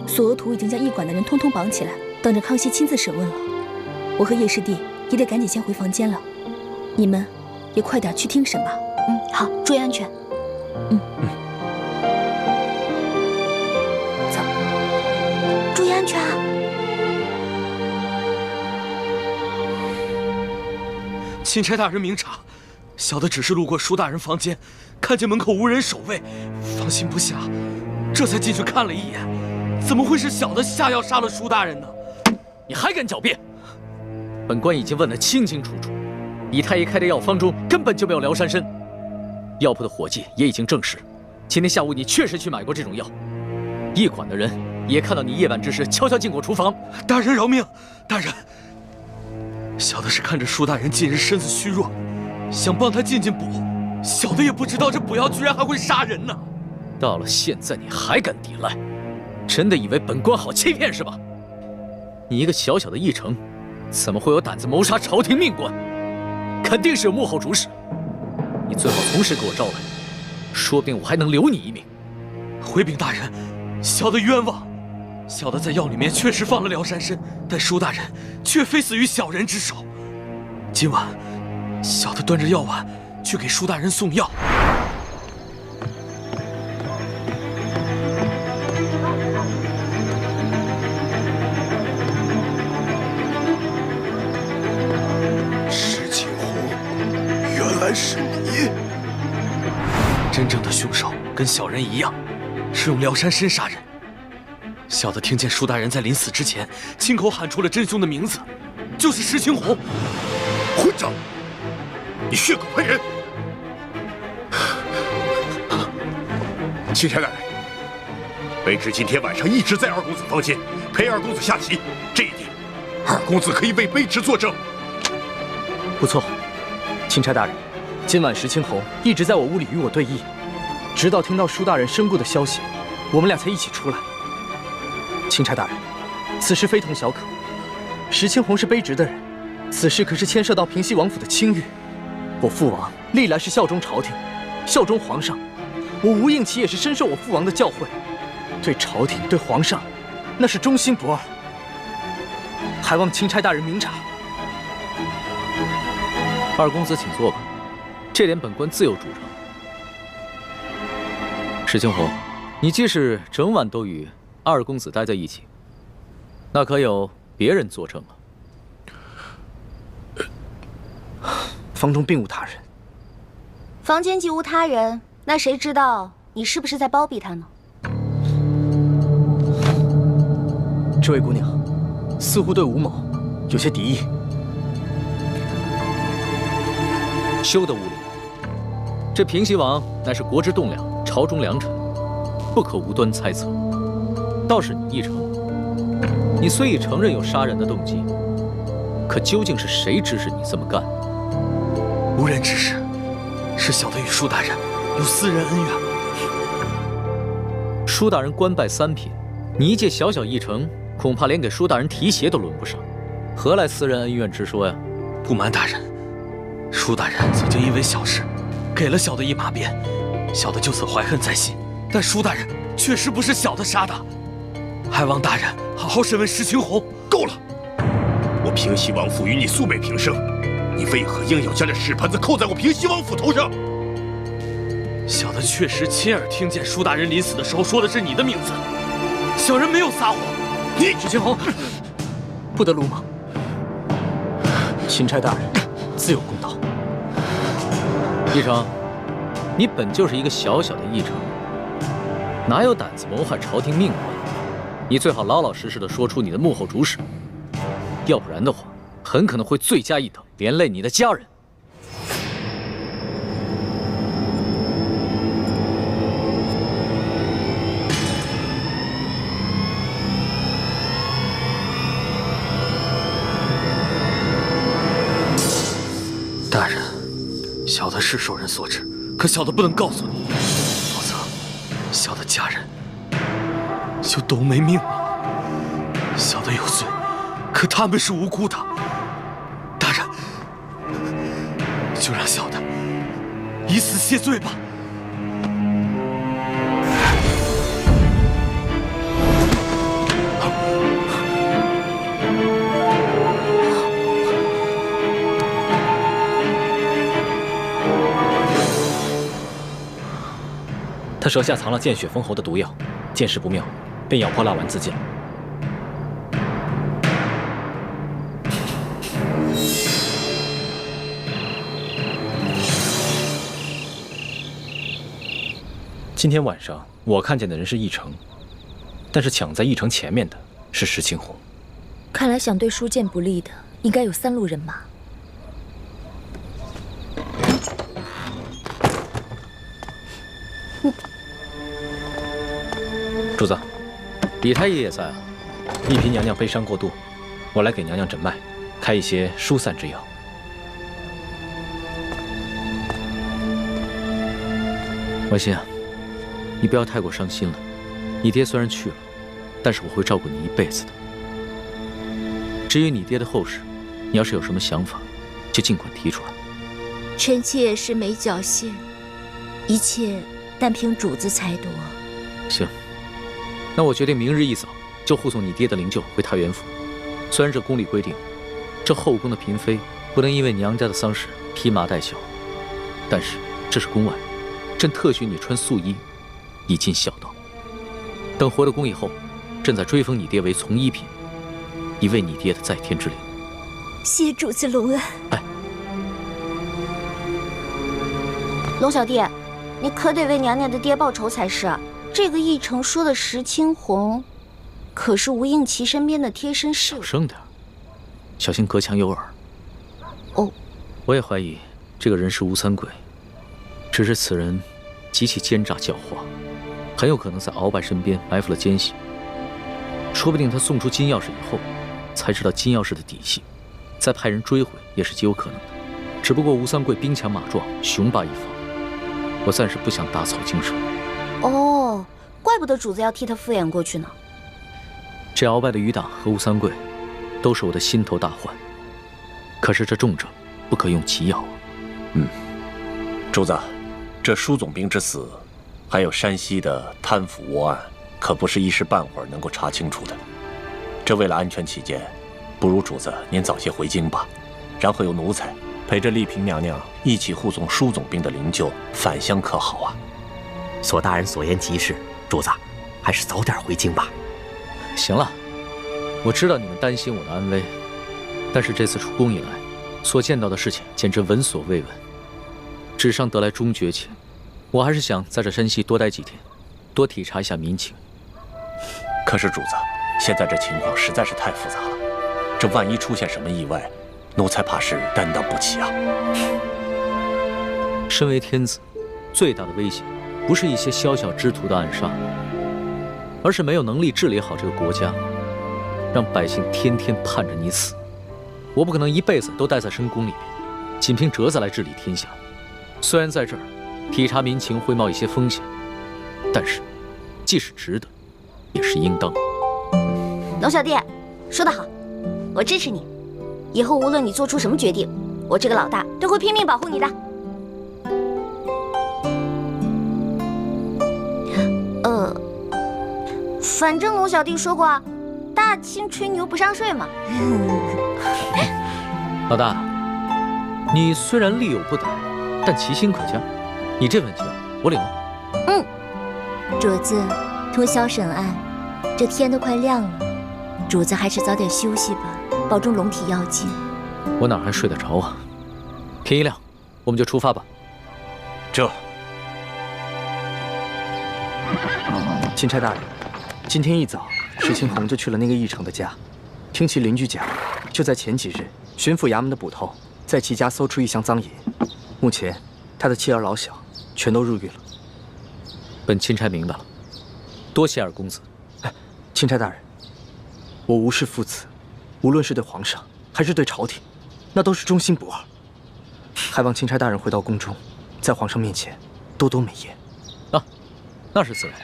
索额图已经将驿馆的人通通绑起来，等着康熙亲自审问了。我和叶师弟也得赶紧先回房间了，你们也快点去听审吧。好，注意安全。走，注意安全啊！钦差大人明察，小的只是路过舒大人房间，看见门口无人守卫，放心不下，这才进去看了一眼。怎么会是小的下药杀了舒大人呢？你还敢狡辩？本官已经问得清清楚楚，李太医开的药方中根本就没有辽山参。药铺的伙计也已经证实，今天下午你确实去买过这种药。驿馆的人也看到你夜晚之时悄悄进过厨房。大人饶命！大人，小的是看着舒大人近日身子虚弱，想帮他进补，小的也不知道这补药居然还会杀人呢。到了现在你还敢抵赖？真的以为本官好欺骗是吧？你一个小小的驿丞，怎么会有胆子谋杀朝廷命官？肯定是有幕后主使。你最好从实给我招来，说不定我还能留你一命。回禀大人，小的冤枉。小的在药里面确实放了辽山参，但舒大人却非死于小人之手。今晚，小的端着药碗去给舒大人送药。是你！真正的凶手跟小人一样，是用辽山参杀人。小的听见舒大人在临死之前亲口喊出了真凶的名字，就是石青红。混账！你血口喷人！钦差大人，卑职今天晚上一直在二公子房间陪二公子下棋，这一点，二公子可以为卑职作证。不错，钦差大人。今晚石青红一直在我屋里与我对弈，直到听到舒大人身故的消息，我们俩才一起出来。钦差大人，此事非同小可。石青红是卑职的人，此事可是牵涉到平西王府的清誉。我父王历来是效忠朝廷，效忠皇上，我吴应奇也是深受我父王的教诲，对朝廷对皇上，那是忠心不二。还望钦差大人明察。二公子请坐吧。这点本官自有主张。石青红，你既是整晚都与二公子待在一起，那可有别人作证啊？房中并无他人。房间既无他人，那谁知道你是不是在包庇他呢？这位姑娘，似乎对吴某有些敌意。休得无礼！这平西王乃是国之栋梁，朝中良臣，不可无端猜测。倒是你奕成，你虽已承认有杀人的动机，可究竟是谁指使你这么干？无人指使，是小的与舒大人有私人恩怨。舒大人官拜三品，你一介小小驿丞，恐怕连给舒大人提鞋都轮不上，何来私人恩怨之说呀？不瞒大人，舒大人曾经因为小事给了小的一马鞭，小的就此怀恨在心。但舒大人确实不是小的杀的，还望大人好好审问石青红。够了！我平西王府与你素昧平生，你为何硬要将这屎盆子扣在我平西王府头上？小的确实亲耳听见舒大人临死的时候说的是你的名字，小人没有撒谎。你石青红，不得鲁莽！钦差大人，自有公道。义成，你本就是一个小小的议程，哪有胆子谋害朝廷命官？你最好老老实实的说出你的幕后主使，要不然的话，很可能会罪加一等，连累你的家人。大人，小的是受人所指，可小的不能告诉你，否则小的家人就都没命了。小的有罪，可他们是无辜的。大人，就让小的以死谢罪吧。他舌下藏了见血封喉的毒药，见势不妙，便咬破蜡丸自尽。今天晚上我看见的人是义成，但是抢在义成前面的是石青红。看来想对书剑不利的，应该有3路人马。主子，李太医也在啊。一嫔娘娘悲伤过度，我来给娘娘诊脉，开一些疏散之药。婉心啊，你不要太过伤心了。你爹虽然去了，但是我会照顾你一辈子的。至于你爹的后事，你要是有什么想法，就尽管提出来。臣妾是没侥幸，一切但凭主子裁夺。行。那我决定明日一早就护送你爹的灵柩回太原府。虽然这宫里规定，这后宫的嫔妃不能因为娘家的丧事披麻戴孝，但是这是宫外，朕特许你穿素衣，以尽孝道。等回了宫以后，朕再追封你爹为从一品，以慰你爹的在天之灵。谢主子隆恩。哎，龙小弟，你可得为娘娘的爹报仇才是。这个义成说的石青红，可是吴应琪身边的贴身侍卫。小声点，小心隔墙有耳。哦，我也怀疑这个人是吴三桂，只是此人极其奸诈狡猾，很有可能在鳌拜身边埋伏了奸细。说不定他送出金钥匙以后，才知道金钥匙的底细，再派人追回也是极有可能的。只不过吴三桂兵强马壮，雄霸一方，我暂时不想打草惊蛇。哦，怪不得主子要替他敷衍过去呢。这鳌拜的余党和吴三桂，都是我的心头大患。可是这重症不可用急药啊。主子，这舒总兵之死，还有山西的贪腐窝案，可不是一时半会儿能够查清楚的。这为了安全起见，不如主子您早些回京吧，然后由奴才陪着丽嫔娘娘一起护送舒总兵的灵柩返乡，可好啊？索大人所言极是，主子还是早点回京吧。行了，我知道你们担心我的安危，但是这次出宫以来，所见到的事情简直闻所未闻，纸上得来终觉浅。我还是想在这山西多待几天，多体察一下民情。可是主子，现在这情况实在是太复杂了，这万一出现什么意外，奴才怕是担当不起啊。身为天子，最大的威胁不是一些宵小之徒的暗杀，而是没有能力治理好这个国家，让百姓天天盼着你死。我不可能一辈子都待在深宫里面，仅凭折子来治理天下。虽然在这儿体察民情会冒一些风险，但是既是值得，也是应当。龙小弟，说得好，我支持你。以后无论你做出什么决定，我这个老大都会拼命保护你的。反正龙小弟说过，大清吹牛不上税嘛。老大，你虽然力有不逮，但其心可嘉。你这份情我领了。主子，通宵审案，这天都快亮了，主子还是早点休息吧，保重龙体要紧。我哪还睡得着啊？天一亮，我们就出发吧。这，钦差大人，今天一早，石青红就去了那个义成的家，听其邻居讲，就在前几日，巡抚衙门的捕头在其家搜出一箱赃银，目前他的妻儿老小全都入狱了。本钦差明白了，多谢二公子。钦差大人，我无视父子，无论是对皇上还是对朝廷，那都是忠心不二。还望钦差大人回到宫中，在皇上面前多多美言。啊，那是自然。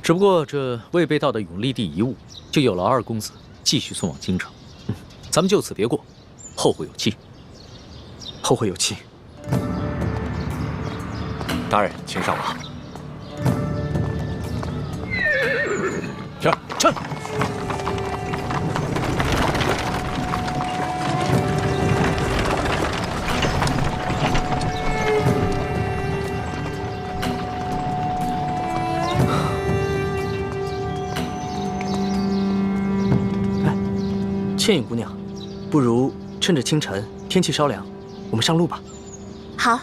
只不过这未被盗的永历帝遗物，就有了二公子继续送往京城。咱们就此别过，后会有期。后会有期。大人，请上马。撤！倩影姑娘，不如趁着清晨天气稍凉，我们上路吧。好。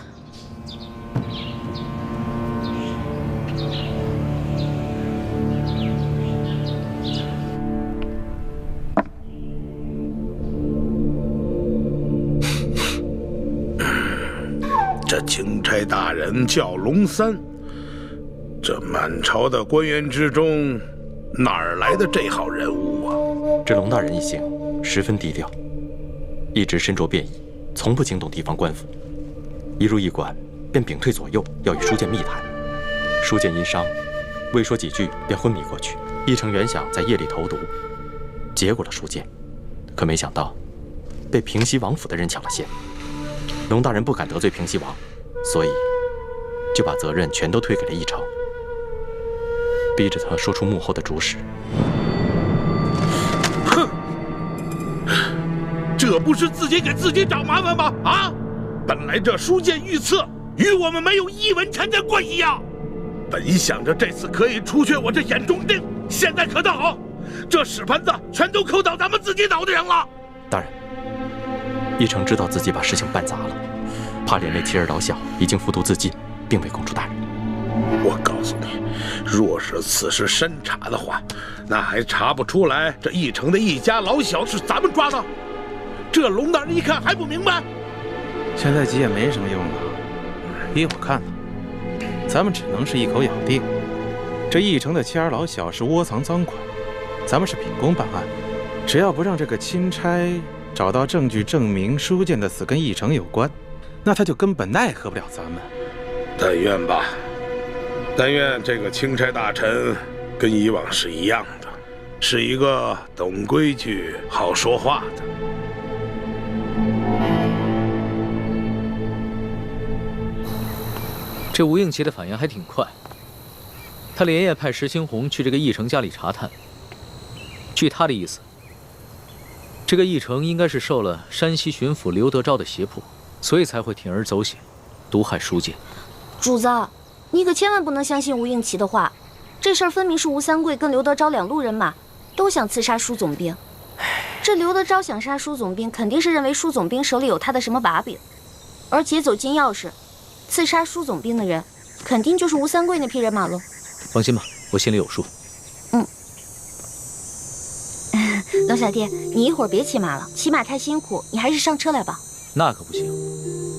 这钦差大人叫龙三，这满朝的官员之中，哪儿来的这号人物啊？这龙大人一行十分低调，一直身着便衣，从不惊动地方官府。一入驿馆，便屏退左右，要与书剑密谈。书剑因伤，未说几句便昏迷过去。义成原想在夜里投毒，结果了书剑，可没想到被平西王府的人抢了先。龙大人不敢得罪平西王，所以就把责任全都推给了义成，逼着他说出幕后的主使。哼，这不是自己给自己找麻烦吗？啊！本来这书剑御赐与我们没有一文钱的关系呀。本想着这次可以除却我这眼中钉，现在可倒好，这屎盆子全都扣到咱们自己脑袋上了。大人，义成知道自己把事情办砸了，怕连累妻儿老小，已经服毒自尽，并未供出大人。我告诉你，若是此事深查的话，那还查不出来这义成的一家老小是咱们抓的？这龙大人一看还不明白？现在急也没什么用了。依我看呢，咱们只能是一口咬定，这义成的妻儿老小是窝藏赃款，咱们是秉公办案，只要不让这个钦差找到证据证明书剑的死跟义成有关，那他就根本奈何不了咱们。但愿吧，但愿这个钦差大臣跟以往是一样的，是一个懂规矩、好说话的。这吴应奇的反应还挺快，他连夜派石青红去这个义成家里查探。据他的意思，这个义成应该是受了山西巡抚刘德昭的胁迫，所以才会铤而走险，毒害书剑。主子，你可千万不能相信吴应奇的话，这事儿分明是吴三桂跟刘德昭两路人马都想刺杀舒总兵。这刘德昭想杀舒总兵，肯定是认为舒总兵手里有他的什么把柄，而劫走金钥匙刺杀舒总兵的人，肯定就是吴三桂那批人马了。放心吧，我心里有数。龙小弟，你一会儿别骑马了，骑马太辛苦，你还是上车来吧。那可不行，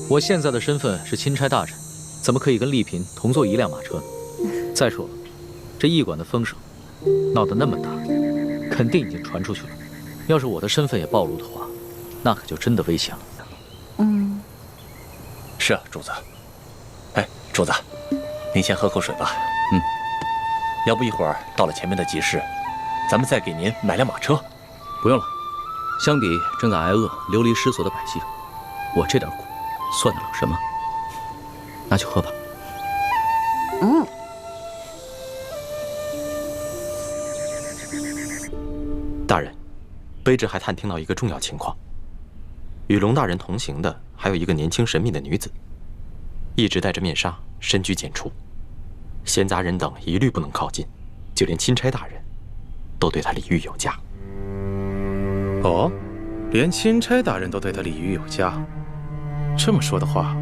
我现在的身份是钦差大臣，怎么可以跟丽嫔同坐一辆马车呢？再说了，这驿馆的风声闹得那么大，肯定已经传出去了。要是我的身份也暴露的话，那可就真的危险了。是啊，主子。哎，主子，您先喝口水吧。要不一会儿到了前面的集市，咱们再给您买辆马车。不用了，相比正在挨饿、流离失所的百姓，我这点苦算得了什么？拿去喝吧。大人，卑职还探听到一个重要情况，与龙大人同行的还有一个年轻神秘的女子，一直戴着面纱，深居简出，闲杂人等一律不能靠近，就连钦差大人都对她礼遇有加。哦，连钦差大人都对她礼遇有加。这么说的话，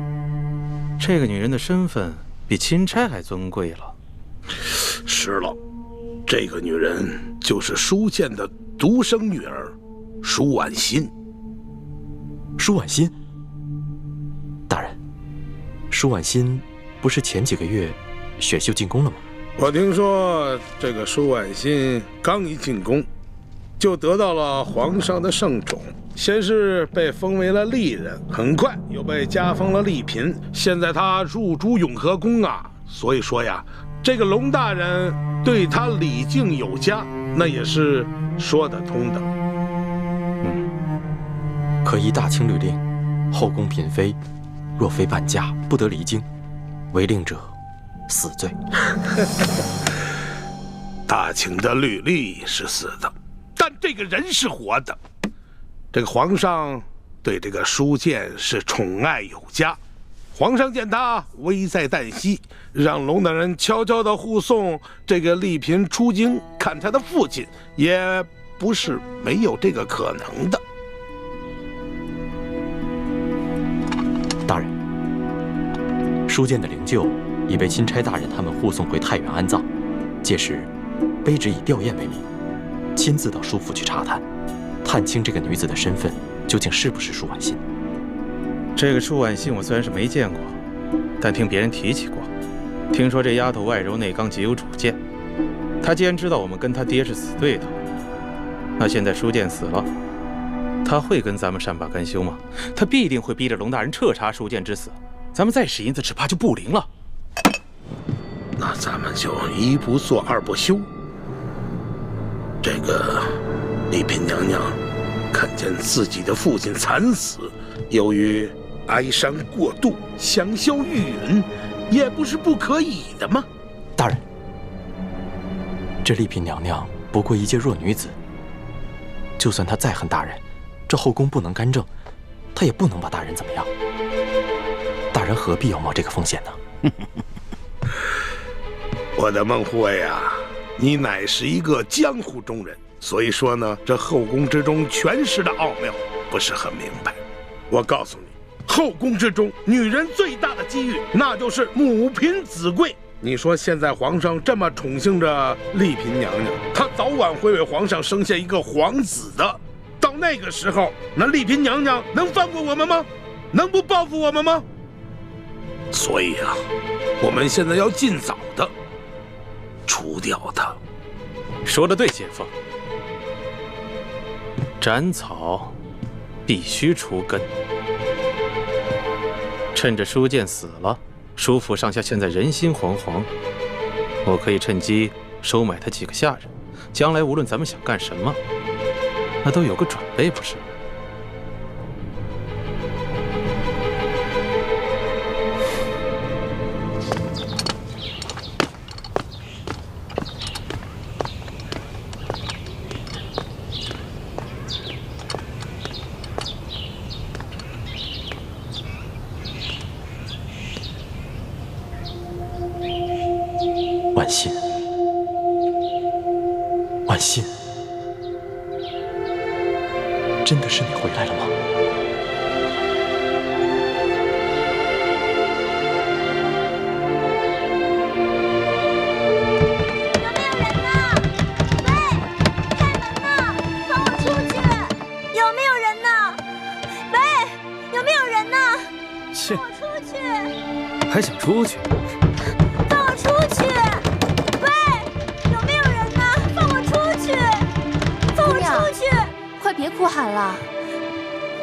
这个女人的身份比钦差还尊贵了。是了，这个女人就是舒建的独生女儿，舒婉心。舒婉心，大人，舒婉心不是前几个月选秀进宫了吗？我听说这个舒婉心刚一进宫，就得到了皇上的圣宠，先是被封为了丽人，很快又被加封了丽嫔，现在她入主永和宫啊。所以说呀，这个龙大人对她礼敬有加，那也是说得通的。可依大清律令，后宫嫔妃若非伴驾，不得离京，违令者死罪。大清的律例是死的，但这个人是活的。这个皇上对这个舒建是宠爱有加，皇上见他危在旦夕，让龙大人悄悄地护送这个丽嫔出京看他的父亲，也不是没有这个可能的。大人，舒建的灵柩已被钦差大人他们护送回太原安葬，届时卑职以吊唁为名，亲自到舒府去查探，探清这个女子的身份究竟是不是舒婉心。这个舒婉心我虽然是没见过，但听别人提起过。听说这丫头外柔内刚，极有主见。她既然知道我们跟她爹是死对头，那现在舒建死了，她会跟咱们善罢甘休吗？她必定会逼着龙大人彻查舒建之死，咱们再使银子只怕就不灵了。那咱们就一不做二不休。这个丽嫔娘娘看见自己的父亲惨死，由于哀伤过度，香消玉殒，也不是不可以的嘛。大人，这丽嫔娘娘不过一介弱女子，就算她再恨大人，这后宫不能干政，她也不能把大人怎么样。大人何必要冒这个风险呢？我的孟护卫啊，你乃是一个江湖中人，所以说呢，这后宫之中权势的奥妙不是很明白。我告诉你，后宫之中女人最大的机遇，那就是母凭子贵。你说现在皇上这么宠幸着丽嫔娘娘，她早晚会为皇上生下一个皇子的。到那个时候，那丽嫔娘娘能放过我们吗？能不报复我们吗？所以啊，我们现在要尽早的除掉她。说得对，姐夫。斩草必须除根。趁着舒建死了，舒府上下现在人心惶惶，我可以趁机收买他几个下人，将来无论咱们想干什么，那都有个准备，不是？婉心，婉心，真的是你回来了吗？有没有人呢？喂，有没有人呢？切，放我出去！还想出去？放我出去！喂，有没有人呢？放我出去！放我出去！快别哭喊了。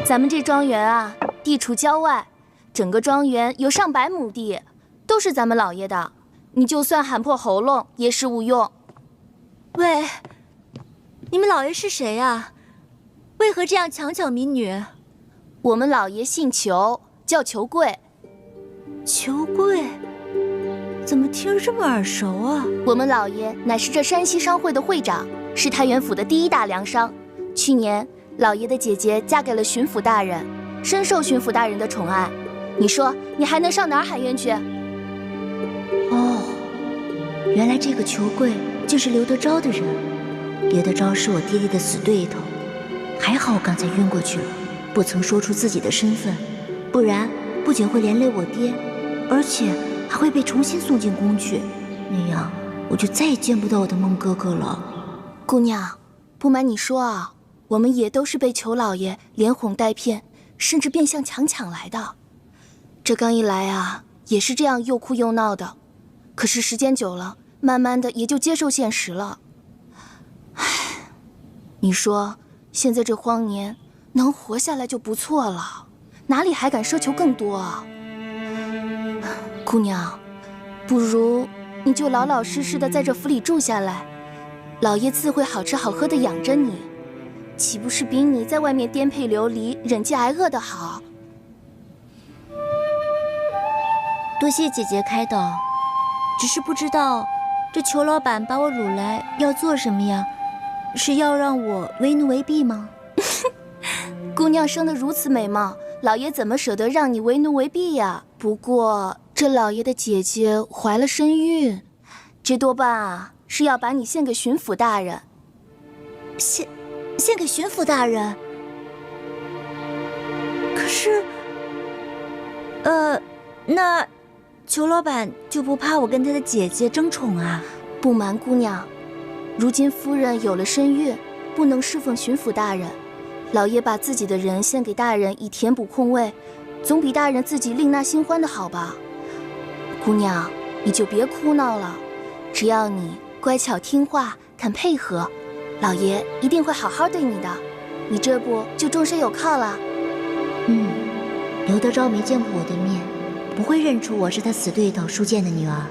咱们这庄园啊，地处郊外，整个庄园有上百亩地，都是咱们老爷的。你就算喊破喉咙也是无用。喂，你们老爷是谁呀？为何这样强抢民女？我们老爷姓裘，叫裘贵。裘贵？怎么听着这么耳熟啊？我们老爷乃是这山西商会的会长，是太原府的第一大粮商。去年，老爷的姐姐嫁给了巡抚大人，深受巡抚大人的宠爱。你说，你还能上哪儿喊冤去？哦，原来这个裘贵就是刘德昭的人。刘德昭是我爹爹的死对头，还好我刚才晕过去了，不曾说出自己的身份，不然不仅会连累我爹，而且还会被重新送进宫去，那样我就再也见不到我的孟哥哥了。姑娘，不瞒你说啊，我们也都是被裘老爷连哄带骗，甚至变相强抢来的。这刚一来啊，也是这样又哭又闹的，可是时间久了，慢慢的也就接受现实了。唉，你说现在这荒年能活下来就不错了，哪里还敢奢求更多啊？姑娘，不如你就老老实实的在这府里住下来，老爷自会好吃好喝的养着你，岂不是比你在外面颠沛流离、忍饥挨饿的好？多谢姐姐开导，只是不知道这裘老板把我掳来要做什么呀？是要让我为奴为婢吗？姑娘生得如此美貌，老爷怎么舍得让你为奴为婢呀？不过这老爷的姐姐怀了身孕，这多半啊是要把你献给巡抚大人。献给巡抚大人？可是，那裘老板就不怕我跟他的姐姐争宠啊？不瞒姑娘，如今夫人有了身孕，不能侍奉巡抚大人，老爷把自己的人献给大人以填补空位，总比大人自己另纳新欢的好吧？姑娘，你就别哭闹了，只要你乖巧听话，肯配合，老爷一定会好好对你的，你这不就终身有靠了？刘德昭没见过我的面，不会认出我是他死对头舒剑的女儿。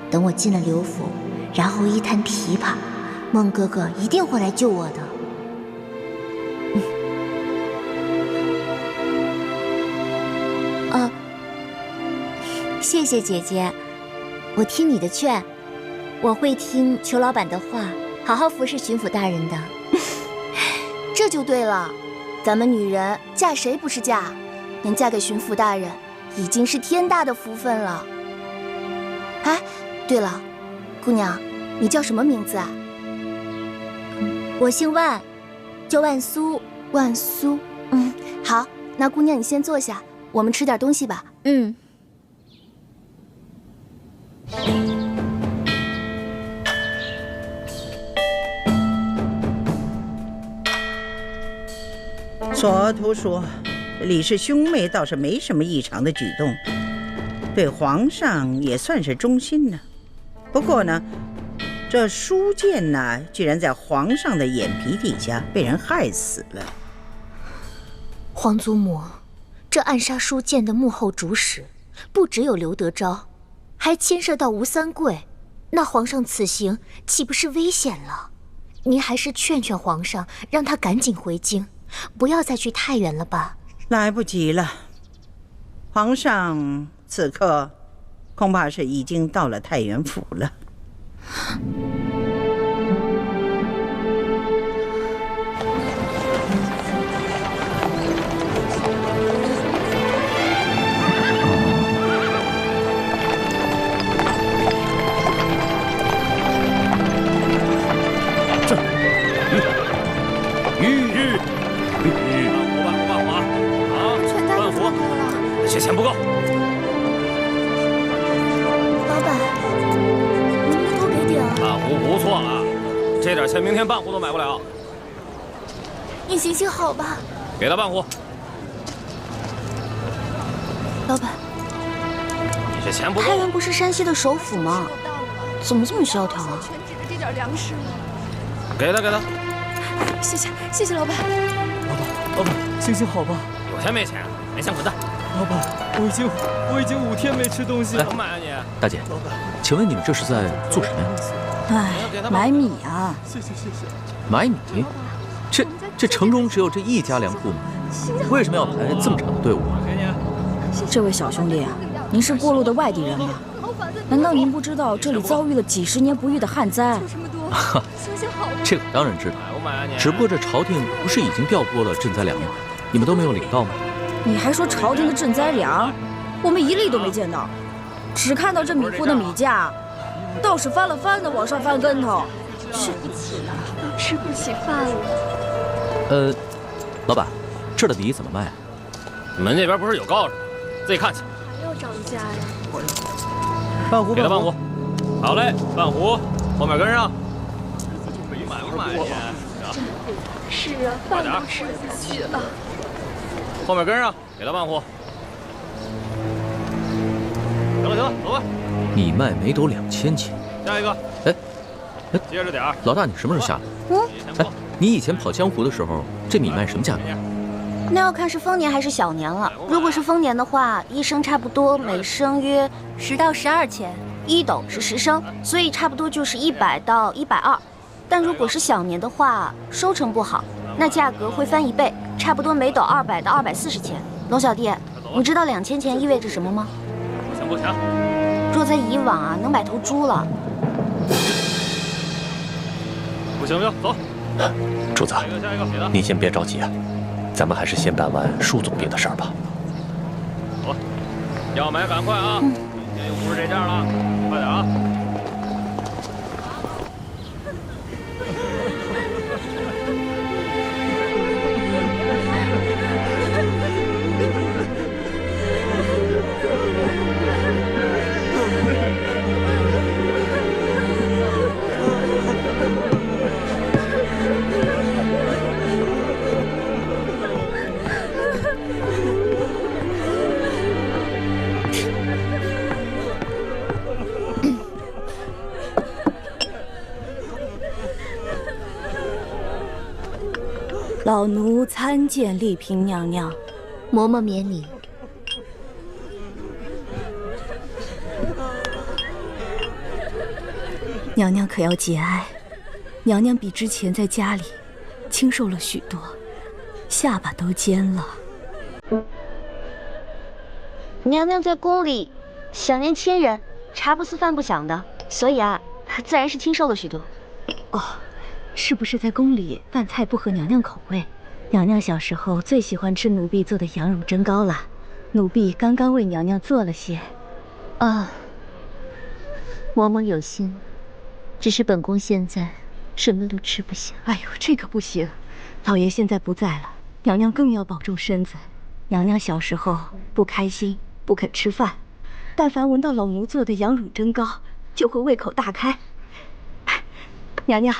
等我进了刘府，然后一摊琵琶，孟哥哥一定会来救我的。谢谢姐姐，我听你的劝，我会听裘老板的话，好好服侍巡抚大人的。这就对了，咱们女人嫁谁不是嫁？能嫁给巡抚大人，已经是天大的福分了。哎，对了，姑娘，你叫什么名字啊？我姓万，叫万苏。万苏，好，那姑娘你先坐下，我们吃点东西吧。左图说，李氏兄妹倒是没什么异常的举动，对皇上也算是忠心呢。不过呢，这舒剑呢，居然在皇上的眼皮底下被人害死了。皇祖母，这暗杀舒剑的幕后主使，不只有刘德昭，还牵涉到吴三桂，那皇上此行岂不是危险了？您还是劝劝皇上，让他赶紧回京，不要再去太原了吧？来不及了，皇上此刻恐怕是已经到了太原府了。这钱不够。老板，能不能多给点啊？半壶不错了，这点钱明天半壶都买不了。你行行好吧。给他半壶。老板，你这钱不够。太原不是山西的首府吗？怎么这么萧条啊？全指着这点粮食吗？给他，给他。谢谢，谢谢老板。老板，行行好吧。有钱没钱，没钱滚蛋。老板，我已经5天没吃东西了。能买啊你？大姐，请问你们这是在做什么呀？买米啊！谢谢。买米？这城中只有这一家粮铺吗？为什么要排这么长的队伍啊？这位小兄弟啊，您是过路的外地人吗？难道您不知道这里遭遇了几10年不遇的旱灾？这我当然知道，只不过这朝廷不是已经调拨了赈灾粮吗？你们都没有领到吗？你还说朝廷的赈灾粮，我们一粒都没见到，只看到这米铺的米价，倒是翻了翻的往上翻跟头。吃不起饭了。老板，这儿的米怎么卖啊？你们那边不是有告示吗？自己看去。还要涨价呀？半壶，给他半壶。好嘞，半壶，后面跟上。买不买去？是啊，饭都吃不下去了。后面跟上，给他半壶。行了行了，走吧。米卖每斗2000钱。下一个。哎，接着点儿。老大，你什么时候下来？哎，你以前跑江湖的时候，这米卖什么价格？那要看是丰年还是小年了。如果是丰年的话，一升差不多每升约10到12钱，1斗是10升，所以差不多就是100到120。但如果是小年的话，收成不好，那价格会翻1倍，差不多每斗200到240钱。龙小弟，你知道2000钱意味着什么吗？不行不行，若在以往啊，能买头猪了。不行不行，走。主子，您先别着急啊，咱们还是先办完舒总兵的事儿吧。走，要买赶快啊！今天又不是这价了，快点啊！老奴参见丽嫔娘娘。嬷嬷免礼。娘娘可要节哀，娘娘比之前在家里清瘦了许多，下巴都尖了。娘娘在宫里享年千人，茶不思饭不想的，所以啊，自然是清瘦了许多。哦，是不是在宫里饭菜不合娘娘口味？娘娘小时候最喜欢吃奴婢做的羊乳蒸糕了，奴婢刚刚为娘娘做了些。啊，嬷嬷有心，只是本宫现在什么都吃不下。哎呦，这可不行，老爷现在不在了，娘娘更要保重身子。娘娘小时候不开心，不肯吃饭，但凡闻到老奴做的羊乳蒸糕，就会胃口大开。娘娘，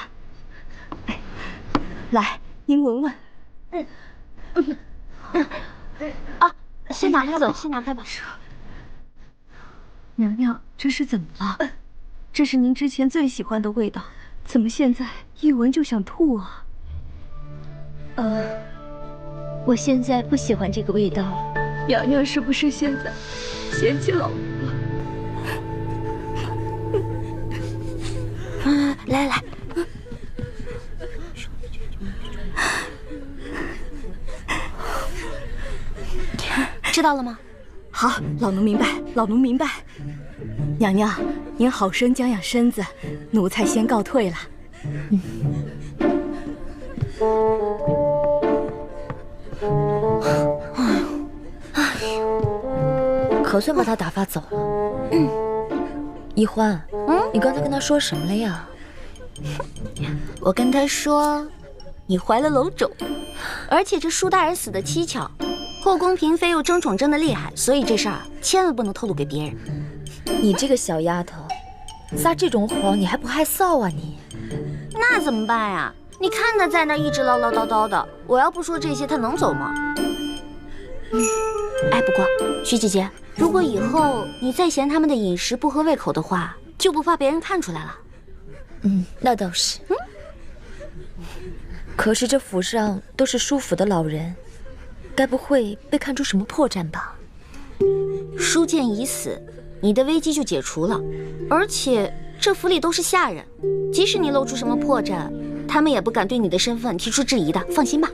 来，您闻闻。啊，先拿开吧，先拿开吧。娘娘，这是怎么了？这是您之前最喜欢的味道，怎么现在一闻就想吐啊？我现在不喜欢这个味道。娘娘是不是现在嫌弃老奴了？来来。知道了吗？好，老奴明白，老奴明白。娘娘，您好生养养身子，奴才先告退了。可算把他打发走了。一欢，你刚才跟他说什么了呀？我跟他说，你怀了楼种，而且这舒大人死得蹊跷，后宫嫔妃又争宠争得厉害，所以这事儿千万不能透露给别人。你这个小丫头，撒这种谎你还不害臊啊你？那怎么办呀？你看他在那一直唠唠叨叨的，我要不说这些，他能走吗？哎，不过徐姐姐，如果以后你再嫌他们的饮食不合胃口的话，就不怕别人看出来了。那倒是。可是这府上都是舒府的老人，该不会被看出什么破绽吧？舒剑已死，你的危机就解除了。而且这府里都是下人，即使你露出什么破绽，他们也不敢对你的身份提出质疑的，放心吧。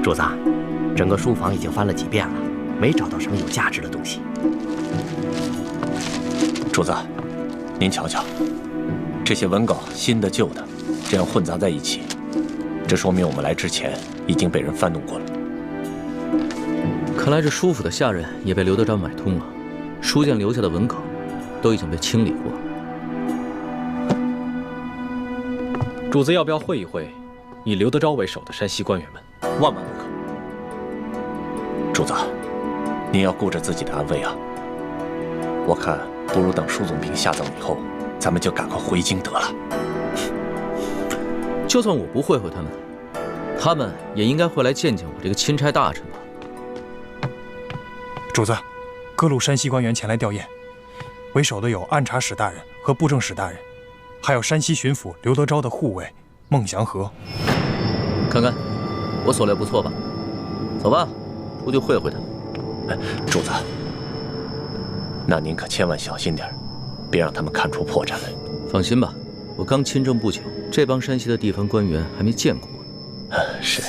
主子，整个书房已经翻了几遍了，没找到什么有价值的东西。主子，您瞧瞧，这些文稿，新的旧的，这样混杂在一起，这说明我们来之前已经被人翻弄过了。看来这舒府的下人也被刘德昭买通了，书剑留下的文稿都已经被清理过。主子要不要会一会以刘德昭为首的山西官员们？万万不可！主子，您要顾着自己的安危啊！我看不如等舒总兵下葬以后，咱们就赶快回京得了。就算我不会他们，他们也应该会来见见我这个钦差大臣吧。主子，各路山西官员前来吊唁，为首的有按察使大人和布政使大人，还有山西巡抚刘德昭的护卫孟祥和。看看，我所料不错吧？走吧，出去会他们。主子，那您可千万小心点，别让他们看出破绽来。放心吧，我刚亲政不久，这帮山西的地方官员还没见过我。是。